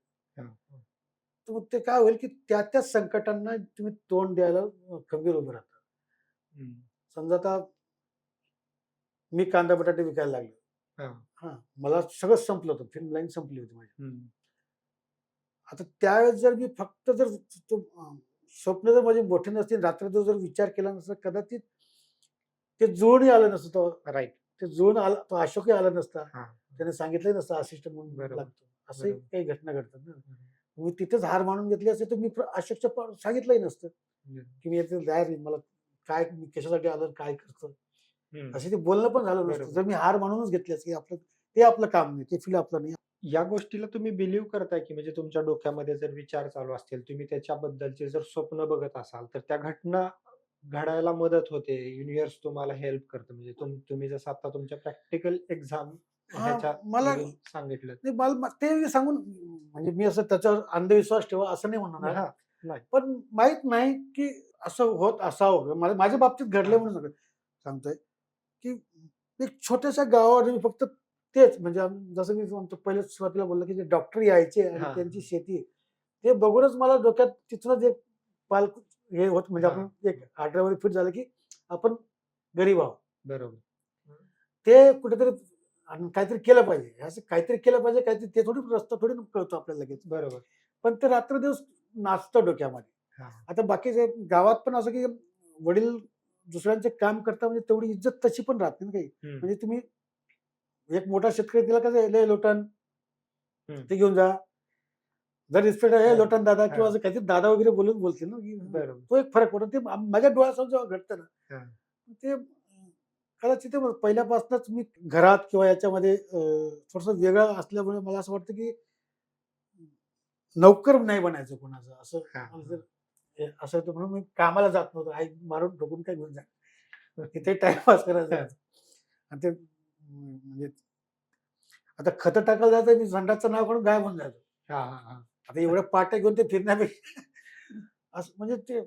तर मग ते काय होईल की त्या संकटांना तुम्ही तोंड द्यायला खंबीर उभे राहता. समजा आता मी कांदा बटाटे विकायला लागलो. मला सगळं संपलं होतं, फिल्म लाईन संपली होती माझी. आता त्यावेळेस जर मी फक्त जर स्वप्न जर माझे मोठे नसतील, रात्रदिवस जर विचार केला नसता, कदाचित ते जुळूनही आलं नसतं. राईट, ते जुळून आलं, तो अशोकही आला नसता. त्याने सांगितलंही नसतं असिस्टंट म्हणून लागतो. असंही काही घटना घडतात ना. मी तिथेच हार मानून घेतली असते तर मी अशोकच्या सांगितलंही नसतं की मी येथे जाहीर मला काय, मी कशासाठी आलो, काय करतो, असे ते बोलणं पण झालं नसतं जर मी हार मानूनच घेतली असती. आपलं काम नाही, ते फील आपलं नाही. या गोष्टीला तुम्ही बिलीव्ह करताय की म्हणजे तुमच्या डोक्यामध्ये जर विचार चालू असतील, तुम्ही त्याच्याबद्दलचे जर स्वप्न बघत असाल तर त्या घटना घडायला मदत होते, युनिव्हर्स तुम्हाला हेल्प करतं. म्हणजे तुम्ही जसं आता तुमच्या प्रॅक्टिकल एक्झाम मला सांगितलं नाही, मला ते सांगून म्हणजे मी असं त्याच्यावर अंधविश्वास ठेवा असं नाही म्हणणार, पण माहित नाही की असं होत असावं. माझ्या बाबतीत घडलं म्हणून सांगतोय की एक छोट्याशा गावावर मी फक्त तेच, म्हणजे जसं मी पहिले सुरुवातीला बोललो की जे डॉक्टर यायचे आणि त्यांची शेती, ते बघूनच मला डोक्यात तिथूनच एक पाल हे होत, म्हणजे आपण एक आठवड्यामध्ये फिट झालं की आपण गरीब आहोत. बरोबर, ते कुठेतरी काहीतरी केलं पाहिजे, असं काहीतरी केलं पाहिजे, काहीतरी ते थोडी रस्ता थोडी कळतो आपल्याला लगेच. बरोबर, पण ते रात्रदिवस नाचतं डोक्यामध्ये. आता बाकीचे गावात पण असं की वडील दुसऱ्यांचे काम करता, म्हणजे तेवढी इज्जत तशी पण राहते ना काही. म्हणजे तुम्ही एक मोठा शेतकरी, तिला कसं लय लोटन ते घेऊन जा, जर रिस्पेक्ट आहे हा, लोटन दादा किंवा हा. असं काहीतरी दादा वगैरे बोलून बोलतील ना की बरोबर. तो एक फरक पडतो. ते माझ्या डोळ्यासमोर जेव्हा घडतं ना हा. ते कदाचित ते पहिल्यापासूनच मी घरात किंवा याच्यामध्ये थोडंसं वेगळं असल्यामुळे मला असं वाटतं की नोकर नाही बनायचं कोणाचं असं. हा, मला जर असं होतं म्हणून मी कामाला जात नव्हतो. आई मारून ठोकून काय घेऊन जा तिथे टाइमपास करायचा. आणि ते म्हणजे आता खतं टाकायला जायचं मी संडासचं नाव काढून गायब होऊन जायचो. हा, हा, हा. आता एवढ्या पाट्या घेऊन ते फिरण्यापेक्षा असं म्हणजे ते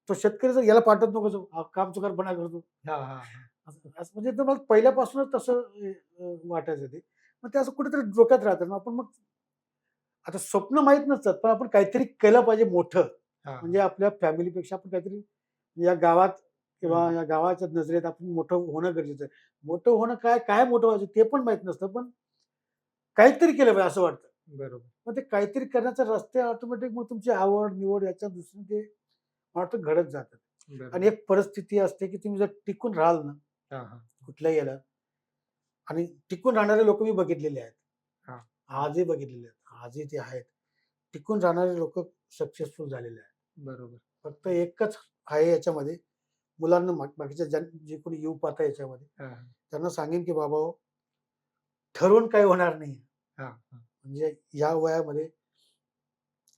तो शेतकरी जर याला पाठवत नको जाऊ, हा काम चुकारपणा करतो. हा, हा, हा. असं म्हणजे ते मला पहिल्यापासूनच तसं वाटायचं ते. मग ते असं कुठेतरी डोक्यात राहतं. मग आपण मग आता स्वप्न माहीत नसतात, पण आपण काहीतरी केलं पाहिजे मोठं. हा, म्हणजे आपल्या फॅमिलीपेक्षा आपण काहीतरी या गावात किंवा हम्म. या गावाच्या नजरेत आपण मोठं होणं गरजेचं आहे. मोठं होणं काय, काय मोठं व्हायचं ते पण माहीत नसतं, पण काहीतरी केलं पाहिजे असं वाटतं. बरोबर. मग ते काहीतरी करण्याचा रस्ते ऑटोमॅटिक मग तुमची आवड, निवड याच्या दृष्टीने ते मला वाटतं घडत जातात. बरोबर. आणि एक परिस्थिती असते, की तुम्ही जर टिकून राहाल ना हा, हा. कुठल्याही याला आणि टिकून राहणारे लोक मी बघितलेले आहेत. हा. आजही बघितलेले आहेत. आजही ते आहेत. टिकून राहणारे लोक सक्सेसफुल झालेले आहेत. बरोबर. फक्त एकच आहे याच्यामध्ये मुलांना बाकीच्या जे कोणी येऊ पाहता याच्यामध्ये हा, हा. त्यांना सांगेन की बाबा ठरवून काही होणार नाही. हा, हा. म्हणजे या वयामध्ये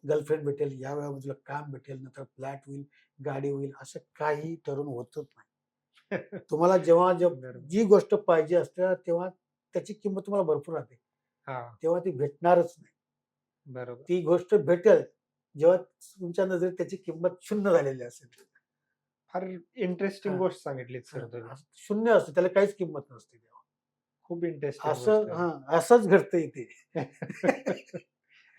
गर्लफ्रेंड भेटेल, या वयामध्ये तुला काम भेटेल, नंतर फ्लॅट होईल, गाडी होईल, असं काही ठरवून होतच नाही. तुम्हाला जेव्हा बरोबर. जी गोष्ट पाहिजे असते तेव्हा त्याची किंमत तुम्हाला भरपूर राहते. हा. तेव्हा ती भेटणारच नाही. बरोबर. ती गोष्ट भेटेल जेव्हा तुमच्या नजरेत त्याची किंमत शून्य झालेली असेल. फार इंटरेस्टिंग हा. गोष्ट सांगितलीत सर तुम्ही. शून्य असते, त्याला काहीच किंमत नसते तेव्हा. खूप इंटरेस्टिंग असं गोष्ट आहे. असंच घडतं इथे.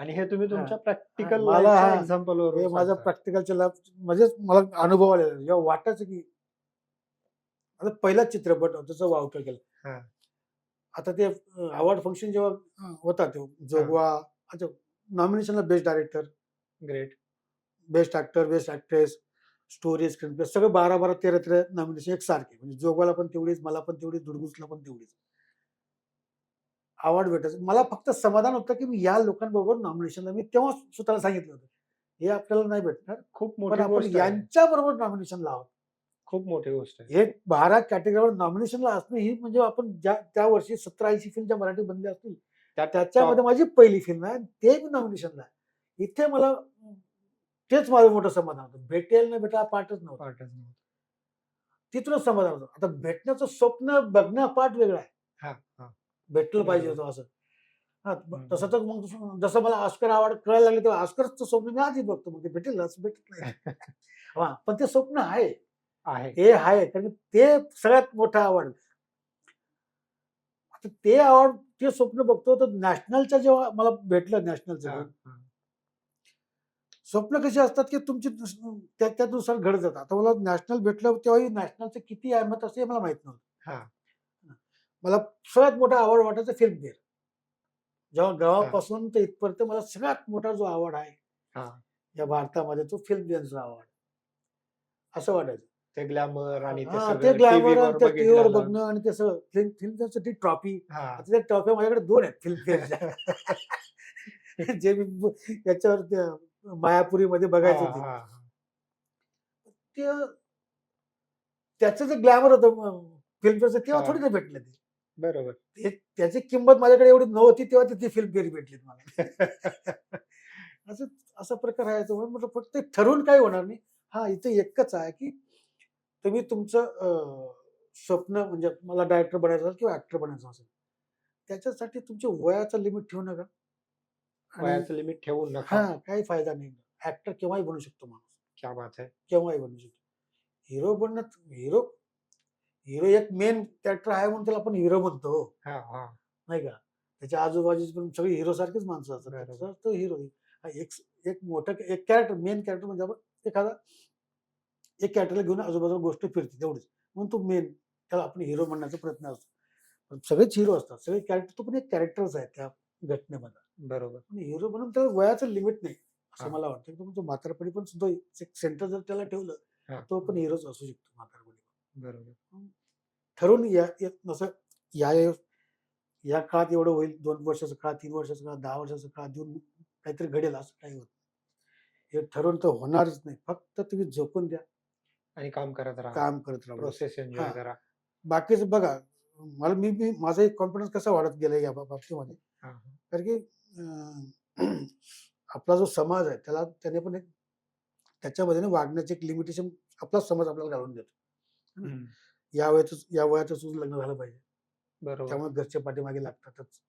आणि हे तुम्ही हा. तुमच्या प्रॅक्टिकल मला लाईफच्या एक्झाम्पल वरून हे माझं सांगता. प्रॅक्टिकलच्या लाभ म्हणजे मला अनुभव आलेला आहे. जेव्हा वाटायचं की आता पहिला चित्रपट होता त्याचा वावटं केलं. हा. आता ते अवॉर्ड फंक्शन जेव्हा होता तो जोगवा अच्छा नॉमिनेशनला best director, great. Best actor, best actress, story, screenplay सगळं 12-12, 13-13 नॉमिनेशन एकसारखे. म्हणजे जोगवाला पण तेवढीच, मला पण तेवढीच, दुर्गुसला पण तेवढीच. अवॉर्ड भेटायचं. मला फक्त समाधान होतं की मी या लोकांबरोबर नॉमिनेशनला मी तेव्हा स्वतःला सांगितलं होतं. हे आपल्याला नाही भेटणार, खूप पण मोठी आपण गोष्ट आहे. यांच्याबरोबर नॉमिनेशनला आहोत. खूप मोठी गोष्ट आहे. हे 12 कॅटेगरीवर नॉमिनेशनला असणं ही म्हणजे आपण त्या वर्षी 70-80 फिल्म ज्या मराठी बनल्या असतील त्याच्यामध्ये माझी पहिली फिल्म आहे. ते मी नॉमिनेशनला आहे. इथे मला तेच माझं मोठं समाधान होतं. भेटेल नाही भेटेल हा पाठच नव्हता. पाठच नव्हतं. तिथूनच समाधान होतं. आता भेटण्याचं स्वप्न बघणं पाठ वेगळा आहे. हा, हा. भेटलं पाहिजे बरोबर. होतं असं. हां, हम्म. तसं तर मग जसं मला ऑस्कर अवॉर्ड कळायला लागले तेव्हा ऑस्करचं स्वप्न मी आधीच बघतो. मग ते भेटेल असं भेटत नाही. हां, पण ते स्वप्न आहे. आहे. ते आहे कारण ते सगळ्यात मोठं अवॉर्ड. आता ते अवॉर्ड ते स्वप्न बघतो तर नॅशनलच्या जेव्हा मला भेटलं हा, नॅशनलचं हा. स्वप्न कशी असतात की तुमची त्यानुसार घडत जातात. आता मला नॅशनल भेटलं तेव्हाही नॅशनलचं किती अहमत असते हे मला माहित नव्हतं. हा, मला सगळ्यात मोठा अवॉर्ड वाटायचा फिल्मफेअर. जेव्हा हा. गावापासून ते इथपर्यंत मला सगळ्यात मोठा जो अवॉर्ड आहे हा. या भारतामध्ये तो फिल्मफेअरचा अवॉर्ड असं वाटायचं. ते ग्लॅमर आणि ते हां, ते सगळं ग्लॅमर आणि टीव्हीवर ते टीव्हीवर बघितलेलं. बघणं आणि ते सगळं फिल्मफेअरची ती ट्रॉफी. हा. आता त्या ट्रॉफ्या माझ्याकडे 2 आहेत फिल्मफेअरच्या. जे मी याच्यावर त्या मायापुरीमध्ये हा, बघायचो ते. हा, हा. ते त्याचं जे ग्लॅमर होतं फिल्मफेअरचं तेव्हा हा. थोडी ना भेटलं ते. बरोबर. त्याची किंमत माझ्याकडे एवढी नव्हती तेव्हा ती फिल्मफेअर भेटली मला. असं असा प्रकार आहे. म्हणून म्हटलं फक्त ठरवून काही होणार नाही. हां, इथे एकच आहे की तुम्ही तुमचं स्वप्न म्हणजे मला डायरेक्टर बनायचं असेल किंवा ऍक्टर बनायचं असेल, त्याच्यासाठी तुमच्या वयाचं लिमिट ठेवू नका. आणि वयाचं लिमिट ठेवू नका. हां, काही फायदा नाही. ऍक्टर केव्हाही बनू शकतो माणूस. क्या बात है. केव्हाही बनू शकतो. हिरो बनणं हिरो हिरो एक मेन कॅरेक्टर आहे म्हणून त्याला आपण हिरो म्हणतो. हा, हा. नाही का? त्याच्या आजूबाजूची पण सगळी हिरो सारखीच माणसं असतात. बरोबर. तर तो हिरो. एक एक मोठं एक कॅरेक्टर मेन कॅरेक्टर म्हणजे आपण एखादा एक कॅरेक्टरला घेऊन आजूबाजूला गोष्ट फिरते तेवढीच. म्हणून तो मेन त्याला आपण हिरो म्हणण्याचा प्रयत्न असतो. पण सगळेच हिरो असतात. सगळे कॅरेक्टर तो पण एक कॅरेक्टरच आहे त्या घटनेमध्ये. बरोबर. पण हिरो म्हणून त्याला वयाचं लिमिट नाही असं हा. मला वाटतं. की तो म्हातारपणी पण सुद्धा एक सेंटर जर त्याला ठेवलं हा. तो पण हिरोच असू शकतो म्हातारपणी. बरोबर. ठरवून जसं या या काळात एवढं होईल, 2 वर्षाचा काळ, 3 वर्षाचा काळ, 10 वर्षाचा काळ देऊन काहीतरी घडेल असं काही होत नाही. हे ठरवून तर होणारच नाही. फक्त तुम्ही झोपून द्या, आणि काम करत राहा, काम करत राहा बस. प्रोसेस एन्जॉय हा करा. बाकीचं बघा, मला मी माझा एक कॉन्फिडन्स कसा वाढत गेला या बाबतीमध्ये, हा, कारण की आपला जो समाज आहे त्याने पण एक त्याच्यामध्ये ना वागण्याचे एक लिमिटेशन आपला समाज आपल्याला घालून देतो. है ना? हम्म, या वयातच तुझं लग्न झालं पाहिजे. बरोबर. त्यामुळे घरचे पाठीमागे लागतातच.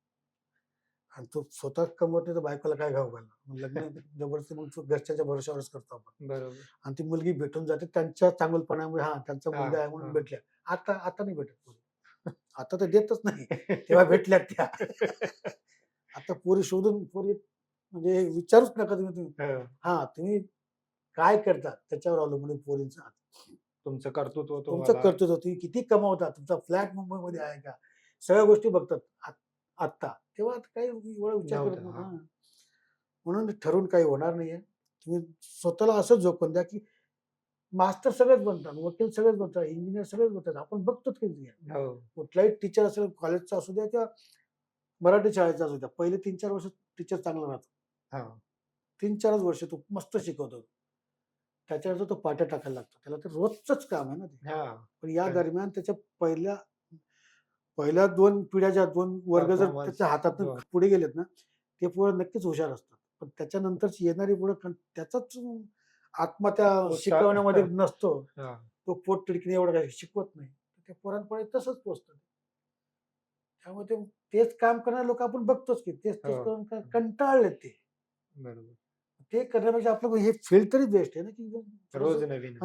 आणि तो स्वतः कमवत नाही तर बायकोला काय घाऊ घालणार. मग लग्न जबरदस्ती मग तो घरच्याच्या भरोश्यावरच करतो आपण. बरोबर. आणि ती मुलगी भेटून जाते त्यांच्या चांगुलपणामुळे, त्यांचा हा, मुलगा आहे म्हणून हा. भेटल्या. आता नाही भेटत पोरी. आता तर देतच नाही. तेव्हा भेटल्या त्या. आता पोरी शोधून पोरी म्हणजे विचारूच नका तुम्ही. हं, तुम्ही काय करता त्याच्यावर अवलंबून आहे पोरींचं हात. तुमचं कर्तृत्व तुमचं तुम्हाला कर्तृत्व, तुम्ही किती कमावता, तुमचा फ्लॅट मुंबईमध्ये आहे का, सगळ्या गोष्टी बघतात आत्ता. तेव्हा आता काही एवढा विचार करत नव्हतं. नव्हता. हा. म्हणून ठरवून काही होणार नाहीये. तुम्ही स्वतःला असं झोकून द्या की मास्टर सगळेच बनतात, वकील सगळेच बनतात, इंजिनियर सगळेच बनतात. आपण बघतोच की हो. कुठलाही टीचर असेल, कॉलेजचा असू द्या किंवा मराठी शाळेचा असू द्या, पहिले 3-4 वर्ष टीचर चांगला राहतो. हा. 3-4च वर्ष तो मस्त शिकवतो. त्याच्यानंतर तो पाट्या टाकायला लागतो. त्याला तर रोजचंच काम आहे ना ते. हा. पण या पण दरम्यान त्याच्या पहिल्या पहिल्या 2 पिढ्या, ज्या 2 वर्ग जर परफॉर्मन्स त्याच्या हातातून जो पुढे गेलेत ना, ते पोरं नक्कीच हुशार असतात. पण त्याच्यानंतरची येणारी पोरं त्याचाच आत्मा त्या उत्साह शिकवण्यामध्ये नसतो. हा. तो पोट तिडकीने एवढं काही शिकवत नाही. त्या पोरांपुढे तसंच पोहोचतं. त्यामुळे तेच काम करणारे लोक आपण बघतोच की तेच हो. करून कंटाळलेत ते. बरोबर. ते करण्यापेक्षा आपलं हे फील्ड तरी बेस्ट आहे ना, की रोज थोडंसं नवीन.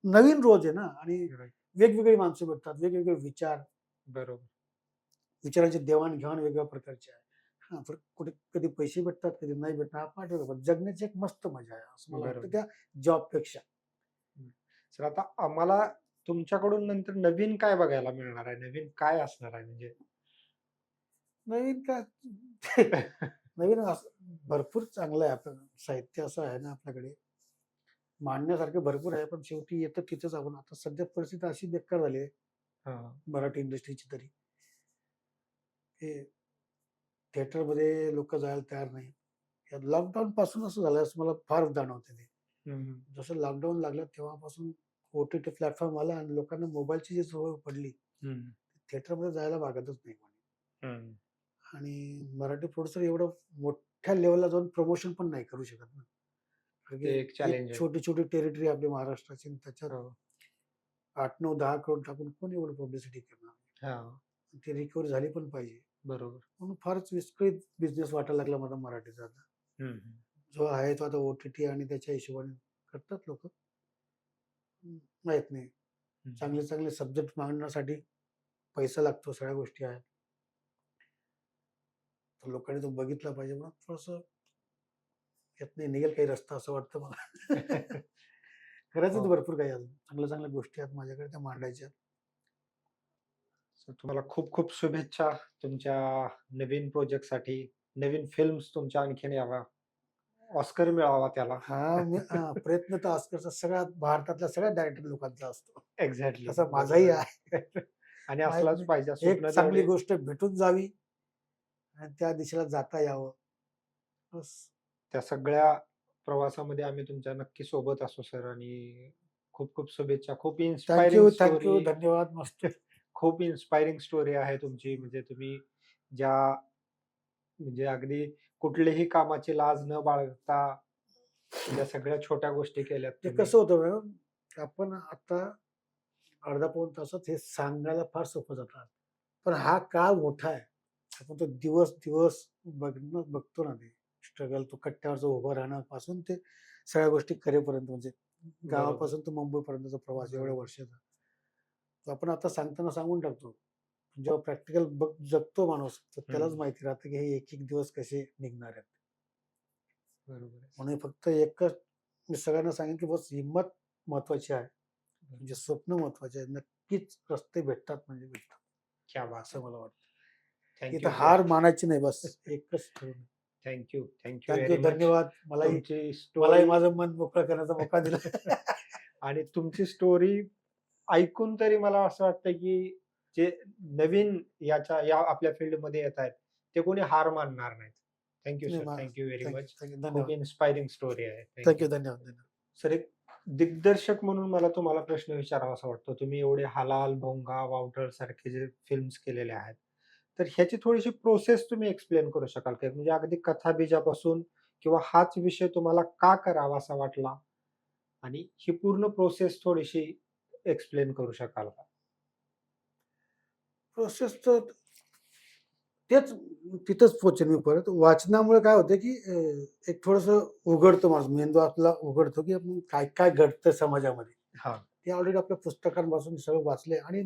नवीन रोज आहे ना, आणि Right. वेगवेगळी माणसं भेटतात, वेगवेगळे विचार, बरोबर. विचारांची देवाणघेवाण वेगळ्या प्रकारची आहे. तर कुठे कधी पैसे भेटतात, कधी नाही भेटतात. आपण आठवलं पण जगण्याची एक मस्त मजा आहे असं मला वाटतं बरोबर. त्या जॉबपेक्षा. सर आता आम्हाला तुमच्याकडून नंतर नवीन काय बघायला मिळणार आहे? नवीन काय असणार आहे म्हणजे? नवीन काय नवीन असं भरपूर चांगलं आहे. आपलं साहित्य असं आहे ना आपल्याकडे, मांडण्यासारखे भरपूर आहे. पण शेवटी येतं तिथंच आपण. आता सध्या परिस्थिती अशी बेकार झाली आहे हा. मराठी इंडस्ट्रीची तरी, की थिएटरमध्ये लोक जायला तयार नाही. लॉकडाऊन पासून असं झालं असं मला फार जाणवते ते. हम्म. जसं लॉकडाऊन लागलं तेव्हापासून OTT प्लॅटफॉर्म आला आणि लोकांना मोबाईलची जी सवय पडली, हम्म. थिएटरमध्ये जायला भागतच नाही कोणी. हम्म. आणि मराठी प्रोड्युसर एवढं मोठ्या लेवलला जाऊन प्रमोशन पण नाही करू शकत ना. कारण ते एक की चॅलेंज एक आहे. छोटी छोटी टेरिटरी आपली महाराष्ट्राची, आणि त्याच्यात हो. 8-9-10 करोड टाकून कोण एवढं पब्लिसिटी करणार. हा. ती रिकव्हरी झाली पण पाहिजे. बरोबर. म्हणून फारच विस्कळीत बिझनेस वाटायला लागला मला मराठीचा आता. हम्म. जो आहे तो आता OTT आणि त्याच्या हिशोबाने करतात लोक. माहित नाही. हम्म. चांगले चांगले सब्जेक्ट मांडण्यासाठी पैसा लागतो, सगळ्या गोष्टी आहेत. तर लोकांनी तो बघितला पाहिजे. म्हणून थोडंसं यातनं निघेल काही रस्ता असं वाटतं मला. करायचं तर हो. भरपूर काही अजून. चांगल्या चांगल्या गोष्टी आहेत माझ्याकडे, त्या मांडायच्या. So, तुम्हाला खूप खूप शुभेच्छा तुमच्या नवीन प्रोजेक्टसाठी. नवीन फिल्म्स तुमच्या आणखीन यावा. ऑस्कर मिळावा त्याला. प्रयत्न तर ऑस्करचा सगळ्या भारतातल्या सगळ्या डायरेक्टर लोकांचा असतो. एक्झॅक्टली. तसा माझाही आहे. आणि माहित असलाच नाही. पाहिजे. एक स्वप्न चांगली तेवढे गोष्ट भेटून जावी आणि त्या दिशेला जाता यावं. बस. त्या सगळ्या प्रवासामध्ये आम्ही तुमच्या नक्की सोबत असू सर, आणि खूप खूप शुभेच्छा. खूप इन्स्पायरिंग थँक यू. स्टोरी, धन्यवाद. मस्त. खूप इन्स्पायरिंग स्टोरी आहे तुमची. म्हणजे तुम्ही ज्या म्हणजे अगदी कुठलीही कामाची लाज न बाळगता ज्या सगळ्या छोट्या गोष्टी केल्यात ते तुम्ही. कसं होतं मॅडम, आपण आता अर्धा पाऊण तासात हे सांगायला फार सोपं जातं. पण हा काळ मोठा आहे. आपण तो दिवस दिवस बघतो ना, ते स्ट्रगल, तो कट्ट्यावरचं उभं राहण्यापासून ते सगळ्या गोष्टी करेपर्यंत, म्हणजे बरोबर. गावापासून तो मुंबईपर्यंतचा प्रवास एवढ्या बरोबर. वर्षाचा. तो आपण आता सांगताना सांगून टाकतो. जेव्हा प्रॅक्टिकल जगतो माणूस, तर त्यालाच हम्म. माहिती राहतं की हे एक एक दिवस कसे निघणार आहेत. बरोबर आहे. म्हणून फक्त एकच मी सगळ्यांना सांगेन की बस हिंमत महत्वाची आहे. म्हणजे स्वप्न महत्वाचे आहे. नक्कीच रस्ते भेटतात म्हणजे भेटतात, क्या बात असं आहे. मला वाटतं. थँक्यू इथं सर. हार मानायची नाही, बस एकच ठरवून. Thank you. Thank you thank you. Very much. धन्यवाद. मलाही तुमची मलाही स्टोरी माझं मन मोकळं करण्याचा मौका दिला. आणि तुमची स्टोरी ऐकून तरी मला असं वाटतं की जे नवीन या आपल्या फील्डमध्ये येत आहेत ते कोणी हार मानणार नाहीत. थँक्यू नाही, सर, थँक्यू व्हेरी मच. खूप धन्यवाद. इन्स्पायरिंग स्टोरी आहे. थँक्यू, धन्यवाद. सर, एक दिग्दर्शक म्हणून मला तुम्हाला प्रश्न विचारावासा वाटतो. तुम्ही एवढे हलाल, भोंगा, वावटळ सारखे जे फिल्म्स केलेले आहेत. तर ह्याची थोडीशी प्रोसेस तुम्ही एक्सप्लेन करू शकाल का? म्हणजे अगदी कथाबीजापासून किंवा हाच विषय तुम्हाला का करावासा वाटला? आणि ही पूर्ण प्रोसेस थोडीशी एक्सप्लेन करू शकाल का? प्रोसेस तर तेच तिथंच पोहोचेन मी परत. वाचनामुळे काय होतं, की एक थोडंसं उघडतो माणूस, मेंदू आपला उघडतो, की आपण काय काय घडतं समाजामध्ये. हां. ते ऑलरेडी आपल्या पुस्तकांपासून सगळं वाचलंय आणि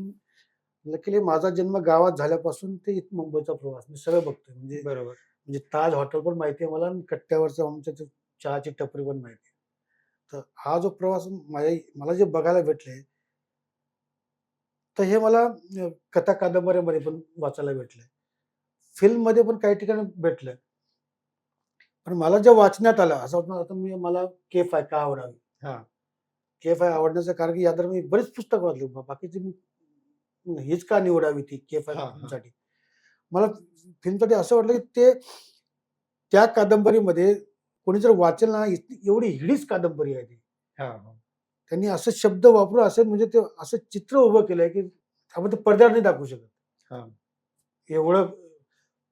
लकीली माझा जन्म गावात झाल्यापासून ते मुंबईचा प्रवास मी सगळं बघतोय. म्हणजे बरोबर. म्हणजे ताज हॉटेल पण माहिती आहे मला आणि कट्ट्यावरचं आमच्या ते चहाची टपरी पण माहिती आहे. तर हा जो प्रवास मला जे बघायला भेटले, तर हे मला कथा कादंबऱ्यामध्ये पण वाचायला भेटलंय. फिल्ममध्ये पण काही ठिकाणी भेटलं. पण मला जे वाचण्यात आलं, असं वाटलं आता मला केफ आहे का आवडावी? हां. केफ आहे आवडण्याचं कारण की यादर मी बरीच पुस्तकं वाचली. बाकीची मी हीच का निवडावी ती केफ आहे हां, हां. फिल्मसाठी. मला फिल्मसाठी असं वाटलं की ते त्या कादंबरीमध्ये कोणी जर वाचेल ना, एवढी हिडीच कादंबरी आहे ती. हां, हां. त्यांनी असे शब्द वापरून असे म्हणजे ते असं चित्र उभं केलंय की आपण ते पडद्यावर नाही दाखवू शकत. हां. एवढं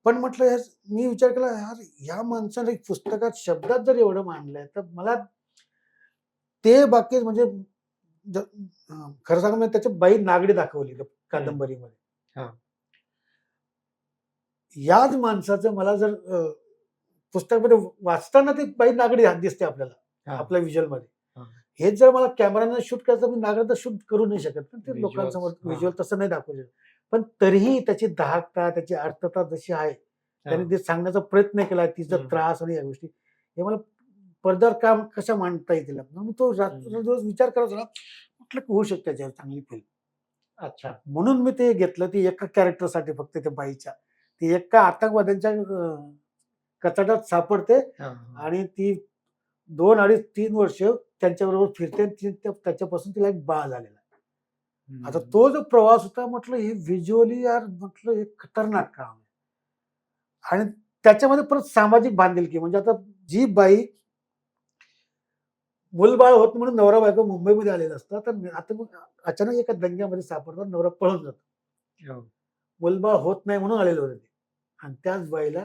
पण म्हटलं मी विचार केला, यार ह्या माणसाने एक पुस्तकात शब्दात जर एवढं मांडलंय, तर मला ते बाकी म्हणजे खरं सांगू म्हणजे त्याची बाई नागडी दाखवली त्या कादंबरीमध्ये. हां. याच माणसाचं मला जर पुस्तकामध्ये वाचताना ती बाई नागडी हात दिसते आपल्याला, हां. आपल्या व्हिज्युअलमध्ये. हां. हेच जर मला कॅमेराने शूट करायचं, मी नागराचं शूट करू नाही शकत ना, ते Visuals. लोकांसमोर हां. व्हिज्युअल तसं नाही दाखवू शकत. पण तरीही त्याची दाहकता, त्याची अर्थता जशी आहे, त्याने हां. ते सांगण्याचा प्रयत्न केला, तिचा हं. त्रास आणि या गोष्टी, हे मला पडद्यावर काम कशा मांडता येतील. म्हणून तो रात्रंदिवस विचार करायचा ना, म्हटलं होऊ शकते त्याच्यावर चांगली फिल्म. अच्छा. म्हणून मी ते घेतलं, ती एका कॅरेक्टरसाठी फक्त त्या बाईच्या. ती एका आतंकवाद्यांच्या कचाट्यात सापडते हां, हां. आणि ती 2, 2.5, 3 वर्ष त्यांच्याबरोबर फिरते आणि त्याच्यापासून तिला एक बाळ झालेला आहे. आता हं. तो जो प्रवास होता, म्हटलं हे व्हिज्युअली यार म्हटलं हे खतरनाक काम आहे. आणि त्याच्यामध्ये परत सामाजिक बांधिलकी म्हणजे आता जी बाई मूलबाळ होत म्हणून नवरा बायको मुंबईमध्ये आलेला असतात, तर आता मग अचानक एका दंग्यामध्ये सापडतात, नवरा पळून जातो. हो. मूलबाळ होत नाही म्हणून आलेले होते ते. आणि त्याच बाईला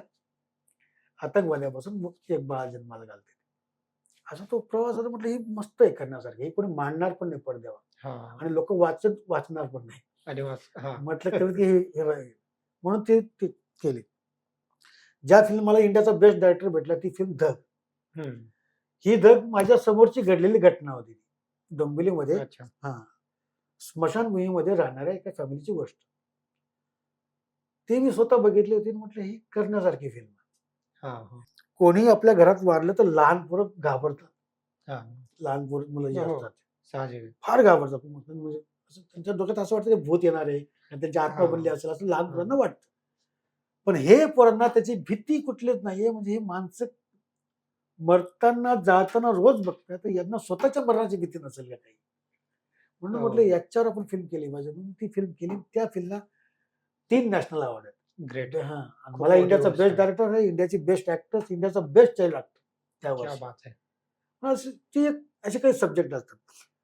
आतंकवाद्यापासून मग एक बाळ जन्माला घालते. असा तो प्रवास होता, म्हटलं ही मस्त आहे करण्यासारखी. हे कोणी मांडणार पण नाही पडद्यावर हां. आणि लोक वाचणार पण नाही. आणि हां. म्हटलं कमीत की हे राहील. म्हणून ते केली. ज्या फिल्म मला इंडियाचा बेस्ट डायरेक्टर भेटला ती फिल्म धग. हं. ही धग माझ्या समोरची घडलेली घटना होती. डोंबिवलीमध्ये अच्छा. हां. स्मशानभूमीमध्ये राहणाऱ्या एका फॅमिलीची गोष्ट. ती मी स्वतः बघितली होती आणि म्हटलं ही करण्यासारखी फिल्म आहे. हां, हां. कोणीही आपल्या घरात वारलं तर लहान पोरं घाबरतात. हां. लहान मुलं जी हो, हो. असतात. साहजिक आहे. फार घाबरतात. म्हणजे असं त्यांच्या डोक्यात असं वाटतं की भूत येणार आहे आणि त्यांची आत्मा हां. बनली असेल असं लहान हां. मुलांना वाटतं. पण हे पोरांना त्याची भीती कुठलीच नाहीये. म्हणजे हे माणसं मरताना, जाताना रोज बघतात. तर यांना स्वतःच्या मरणाची भीती नसेल का काही? म्हणून म्हटलं हो. याच्यावर आपण फिल्म केली पाहिजे. म्हणून ती फिल्म केली. त्या फिल्मला 3 नॅशनल अवॉर्ड आहेत. ग्रेट. हां. आणि खूप मला मोठी इंडियाचा गोष्ट बेस्ट आहे. डायरेक्टर आहे, इंडियाची बेस्ट ॲक्ट्रेस, इंडियाचा बेस्ट चाइल्ड ॲक्टर त्या क्या वर्षी. बात है! ती एक असे काही सब्जेक्ट असतात.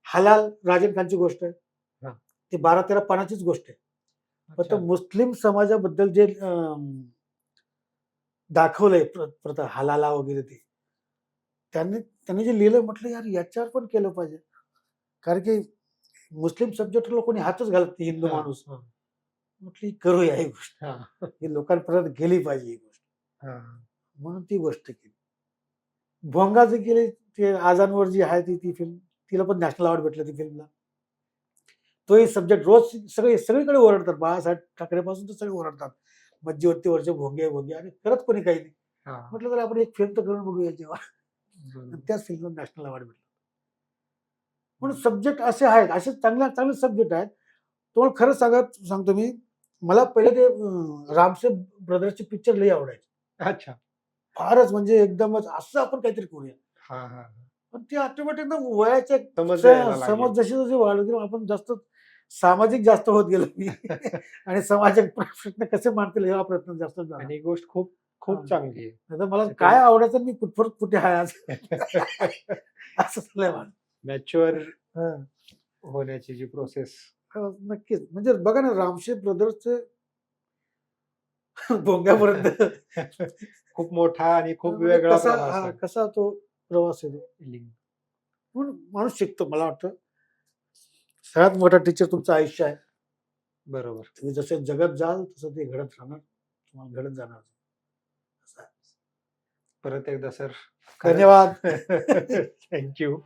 हलाल राजन खानची गोष्ट आहे. हां. ती 12-13 पानाचीच गोष्ट आहे. फक्त अच्छा. मुस्लिम समाजाबद्दल जे दाखवलंय प्रथा हलाला वगैरे ते. त्यांनी जे लिहिलं म्हटलं यार याच्यावर पण केलं पाहिजे. कारण की मुस्लिम सब्जेक्टला कोणी हातच घालत नाही हिंदू हां, माणूस. हां. म्हटली करूया ही गोष्ट. हां. ही लोकांपर्यंत गेली पाहिजे ही गोष्ट. हां. म्हणून ती गोष्ट केली. भोंगा जे केली ते आझानवर जी आहे ती फिल्म तिला पण नॅशनल अवॉर्ड भेटला ती फिल्मला. तोही सब्जेक्ट रोज सगळीकडे ओरडतात. बाळासाहेब ठाकरेपासून तर सगळे ओरडतात. मज्जेवरचे भोंगे भोंगे आणि करत कोणी काही नाही. हां. म्हटलं तर आपण एक फिल्म तर करून बघूया जेव्हा. बरोबर. त्याच फिल्मला नॅशनल अवॉर्ड भेटला. म्हणून सब्जेक्ट असे आहेत, असे चांगले सब्जेक्ट आहेत. तुम्हाला खरं सांगतो मी, मला पहिले ते रामसे ब्रदर्सचे पिक्चर लई आवडायचे. अच्छा. फारच म्हणजे एकदमच असं आपण काहीतरी करूया. हां, हां. पण ते ऑटोमॅटिक ना वयाच्या समज यायला लागली. समज जशी-जशी वाढत गेली आपण जास्त सामाजिक जास्त होत गेलो मी आणि समाजाचे प्रश्न कसे मांडतील हा प्रयत्न जास्त झाला. आणि ही गोष्ट खूप खूप हा. चांगली आहे. नाहीतर मला त्याच्यामुळे- काय आवडायचं मी कुठपर्यंत कुठे आहे आज असं झालंय मला. मॅच्युअर हं. होण्याची जी प्रोसेस. हो, नक्कीच. म्हणजे बघा ना रामशे ब्रदर्सचे भोंग्यापर्यंत खूप मोठा आणि खूप म्हणजे वेगळा कसा प्रवास आहे. कसा तो प्रवास आहे तो. लिंक. म्हणून माणूस शिकतो. मला वाटतं सगळ्यात मोठा टीचर तुमचं आयुष्य आहे. बरोबर. तुम्ही जसे जगत जाल तसं ते घडत राहणार, तुम्हाला घडत जाणार. असं आहे. परत एकदा सर धन्यवाद. थँक्यू.